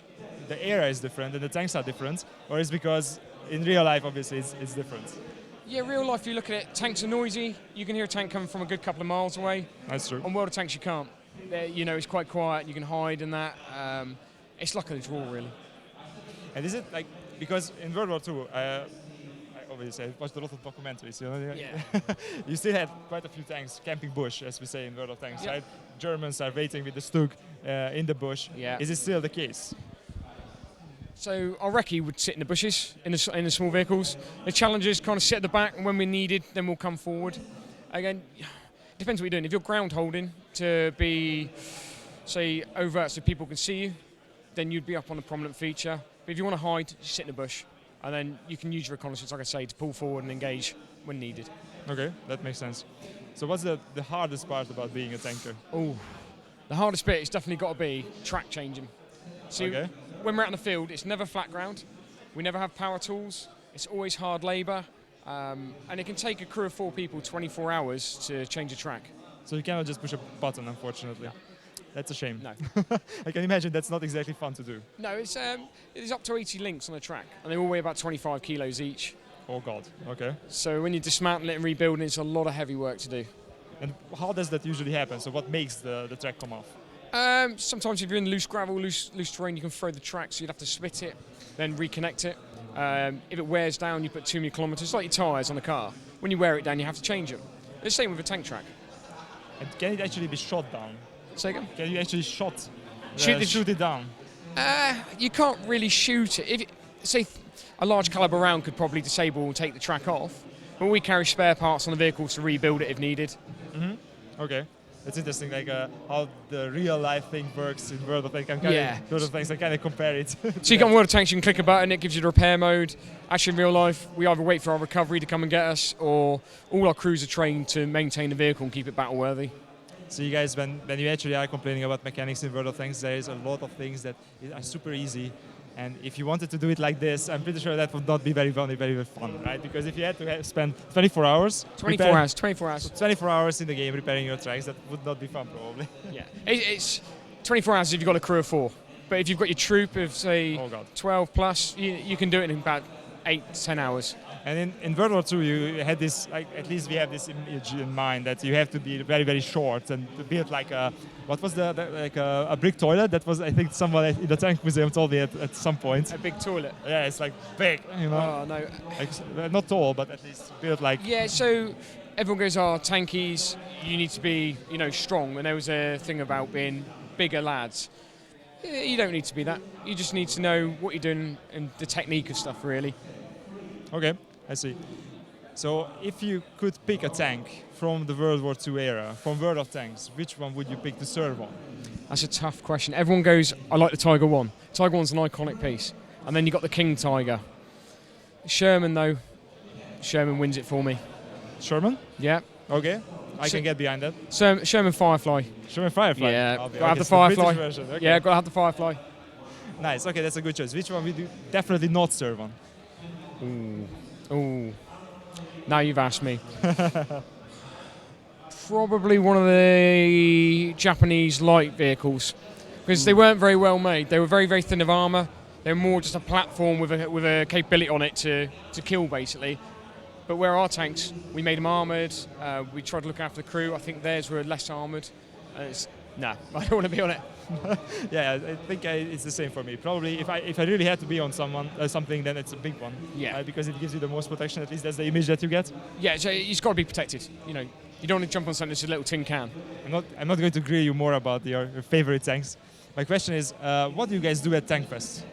era is different and the tanks are different, or is because in real life, obviously, it's different? Yeah, real life, you look at it, tanks are noisy. You can hear a tank coming from a good couple of miles away. That's true. On World of Tanks, you can't. It's quite quiet, you can hide and that. It's luck of the draw, really. And is it like, because in World War II, obviously I watched a lot of documentaries, you still had quite a few tanks camping bush, as we say in World of Tanks, right? Germans are waiting with the Stug in the bush. Yeah. Is it still the case? So our recce would sit in the bushes, in the small vehicles. The Challengers kind of sit at the back, and when we're needed, then we'll come forward. Again, depends what you're doing. If you're ground holding to be, say, overt so people can see you, then you'd be up on a prominent feature. But if you want to hide, just sit in the bush. And then you can use your reconnaissance, like I say, to pull forward and engage when needed. Okay, that makes sense. So what's the hardest part about being a tanker? Oh, the hardest bit has definitely got to be track changing. So when we're out in the field, it's never flat ground. We never have power tools. It's always hard labour. And it can take a crew of 4 people 24 hours to change a track. So you cannot just push a button, unfortunately. No. That's a shame. No. I can imagine that's not exactly fun to do. No, there's up to 80 links on the track, and they all weigh about 25 kilos each. Oh God, okay. So when you dismantle it and rebuild it, it's a lot of heavy work to do. And how does that usually happen? So what makes the track come off? Sometimes if you're in loose gravel, loose terrain, you can throw the track, so you'd have to split it, then reconnect it. If it wears down, you put too many kilometres, like your tyres on a car. When you wear it down, you have to change them. It's the same with a tank track. And can it actually be shot down? Say again? Can you actually shoot it down? You can't really shoot it. Say a large caliber round could probably disable and take the track off, but we carry spare parts on the vehicle to rebuild it if needed. Okay. It's interesting, like how the real life thing works in World of Tanks. World of Tanks, I kind of compare it. So you got World of Tanks, you can click a button, it gives you the repair mode. Actually, in real life, we either wait for our recovery to come and get us, or all our crews are trained to maintain the vehicle and keep it battle worthy. So you guys, when you actually are complaining about mechanics in World of Tanks, there is a lot of things that are super easy. And if you wanted to do it like this, I'm pretty sure that would not be very fun, right? Because if you had to spend 24 hours... 24 hours. 24 hours in the game repairing your tracks, that would not be fun, probably. Yeah, it's 24 hours if you've got a crew of 4. But if you've got your troop of, say, 12 plus, you can do it in about 8 to 10 hours. And in World War II, you had this, like, at least we have this image in mind that you have to be very short and to build like a, what was like a brick toilet? That was, I think, someone in the Tank Museum told me at some point. A big toilet? Yeah, it's like big, you know. Oh, no. Like, not tall, but at least built like... Yeah, so everyone goes, oh, tankies, you need to be, you know, strong. And there was a thing about being bigger lads. You don't need to be that. You just need to know what you're doing and the technique of stuff, really. Okay, I see. So if you could pick a tank from the World War II era, from World of Tanks, which one would you pick to serve on? That's a tough question. Everyone goes, I like the Tiger 1. Tiger 1's an iconic piece. And then you've got the King Tiger. Sherman, though, Sherman wins it for me. Sherman? Yeah. Okay, I can get behind that. Sherman Firefly. Sherman Firefly? Yeah, okay, gotta have the Firefly. Version. Okay. Yeah, gotta have the Firefly. Nice, okay, that's a good choice. Which one would you definitely not serve on? Ooh. Now you've asked me. Probably one of the Japanese light vehicles, because they weren't very well made. They were very thin of armour. They were more just a platform with a capability on it to kill, basically. But where our tanks, we made them armoured. We tried to look after the crew. I think theirs were less armoured. Nah, I don't want to be on it. Yeah, I think it's the same for me. Probably if I really had to be on something, then it's a big one. Yeah. Because it gives you the most protection. At least that's the image that you get. Yeah, so it's got to be protected. You know, you don't want to jump on something that's a little tin can. I'm not going to grill you more about your favorite tanks. My question is, what do you guys do at Tankfest?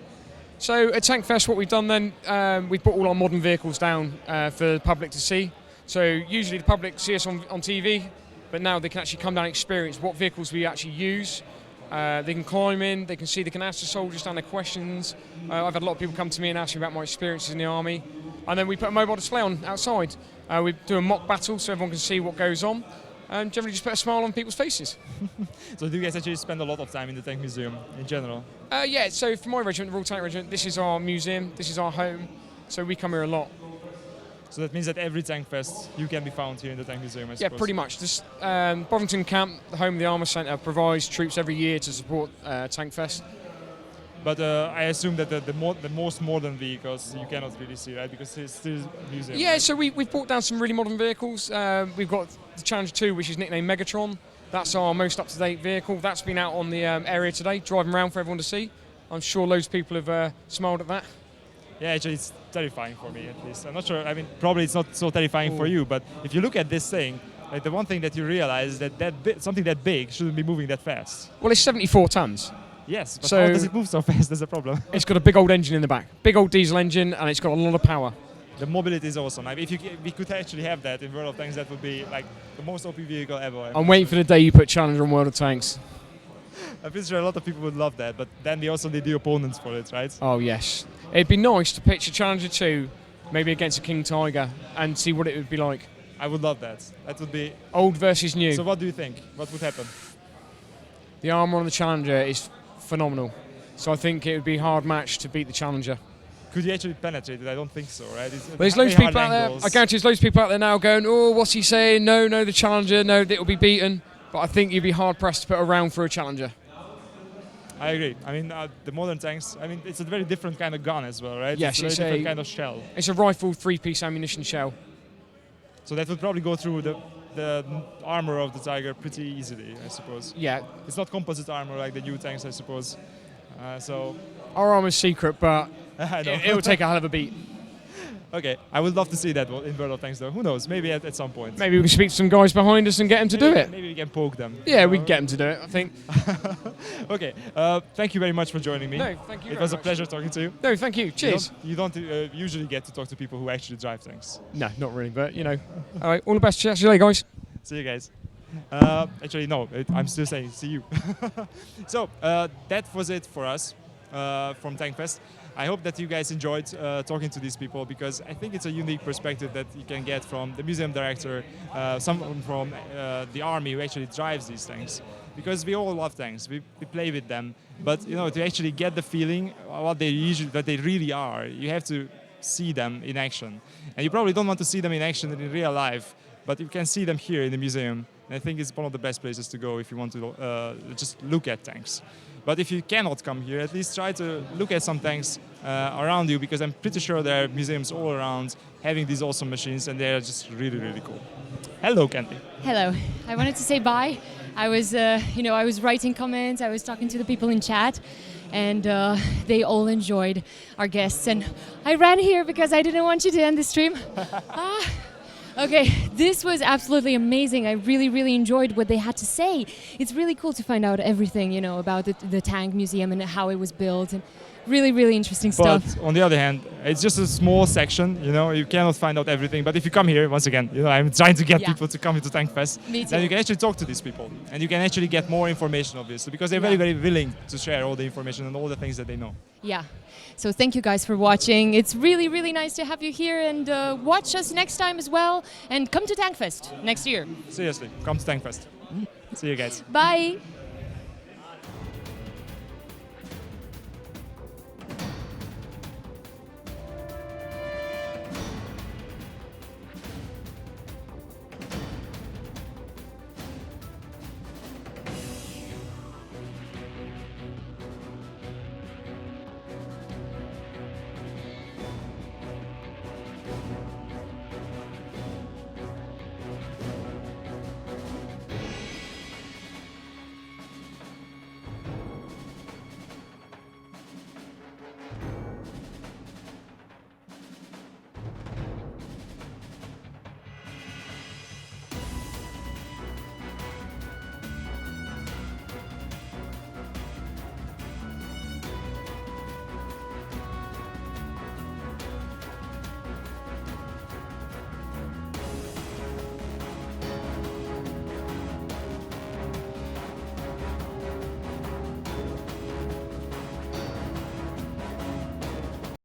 So at Tankfest, what we've done then, we've put all our modern vehicles down for the public to see. So usually the public see us on TV, but now they can actually come down and experience what vehicles we actually use. They can climb in, they can ask the soldiers down their questions. I've had a lot of people come to me and ask me about my experiences in the army. And then we put a mobile display on outside. We do a mock battle so everyone can see what goes on. And generally just put a smile on people's faces. So do you guys actually spend a lot of time in the Tank Museum in general? Yeah, so for my regiment, the Royal Tank Regiment, this is our museum, this is our home. So we come here a lot. So that means that every Tankfest you can be found here in the Tank Museum, I suppose. Yeah, pretty much. This Bovington Camp, the home of the Armour Centre, provides troops every year to support Tankfest. But I assume that the most modern vehicles you cannot really see, right? Because it's still a museum. Yeah, right? so we've brought down some really modern vehicles. We've got the Challenger 2, which is nicknamed Megatron. That's our most up-to-date vehicle. That's been out on the area today, driving around for everyone to see. I'm sure loads of people have smiled at that. Yeah, actually, it's terrifying for me, at least. I'm not sure. I mean, probably it's not so terrifying for you, but if you look at this thing, like the one thing that you realize is that something that big shouldn't be moving that fast. Well, it's 74 tons. Yes, but So how does it move so fast? That's a problem. It's got a big old engine in the back, big old diesel engine, and it's got a lot of power. The mobility is awesome. I mean, if we could actually have that in World of Tanks, that would be like the most OP vehicle ever. I'm waiting for the day you put Challenger on World of Tanks. I'm pretty sure a lot of people would love that, but then we also need the opponents for it, right? Oh, yes. It'd be nice to pitch a Challenger 2, maybe against a King Tiger, and see what it would be like. I would love that. That would be... Old versus new. So what do you think? What would happen? The armour on the Challenger is phenomenal. So I think it would be a hard match to beat the Challenger. Could you actually penetrate it? I don't think so, right? There's loads of people out there, I guarantee there's loads of people out there now going, oh, what's he saying? No, the Challenger, no, it'll be beaten. But I think you'd be hard pressed to put a round for a Challenger. I agree. I mean, the modern tanks, I mean, it's a very different kind of gun as well, right? Yes, it's a very different kind of shell. It's a rifle 3-piece ammunition shell. So that would probably go through the armor of the Tiger pretty easily, I suppose. Yeah. It's not composite armor like the new tanks, I suppose. So our armor's secret, but it will take a hell of a beat. Okay, I would love to see that in World of Tanks though. Who knows, maybe at some point. Maybe we can speak to some guys behind us and get them to do it. Maybe we can poke them. Yeah, we can get them to do it, I think. Okay, thank you very much for joining me. No, thank you. It was a pleasure talking to you. No, thank you. Cheers. You don't usually get to talk to people who actually drive tanks. No, not really, but you know. All right, all the best. Catch you later, guys. See you guys. Actually, no, I'm still saying see you. So that was it for us from Tankfest. I hope that you guys enjoyed talking to these people, because I think it's a unique perspective that you can get from the museum director, someone from the army who actually drives these tanks. Because we all love tanks, we play with them, but you know, to actually get the feeling what they really are, you have to see them in action. And you probably don't want to see them in action in real life, but you can see them here in the museum. And I think it's one of the best places to go if you want to just look at tanks. But if you cannot come here, at least try to look at some tanks around you, because I'm pretty sure there are museums all around having these awesome machines, and they're just really, really cool. Hello, Candy. Hello. I wanted to say bye. I was, I was writing comments. I was talking to the people in chat, and they all enjoyed our guests. And I ran here because I didn't want you to end the stream. Okay, this was absolutely amazing. I really, really enjoyed what they had to say. It's really cool to find out everything, you know, about the tank museum and how it was built, and really, really interesting stuff. But on the other hand, it's just a small section, you know, you cannot find out everything. But if you come here, once again, you know, I'm trying to get people to come into Tankfest. Me too. Then you can actually talk to these people, and you can actually get more information, obviously, because they're very, very willing to share all the information and all the things that they know. Yeah. So thank you guys for watching. It's really, really nice to have you here, and watch us next time as well, and come to Tankfest next year. Seriously, come to Tankfest. See you guys. Bye.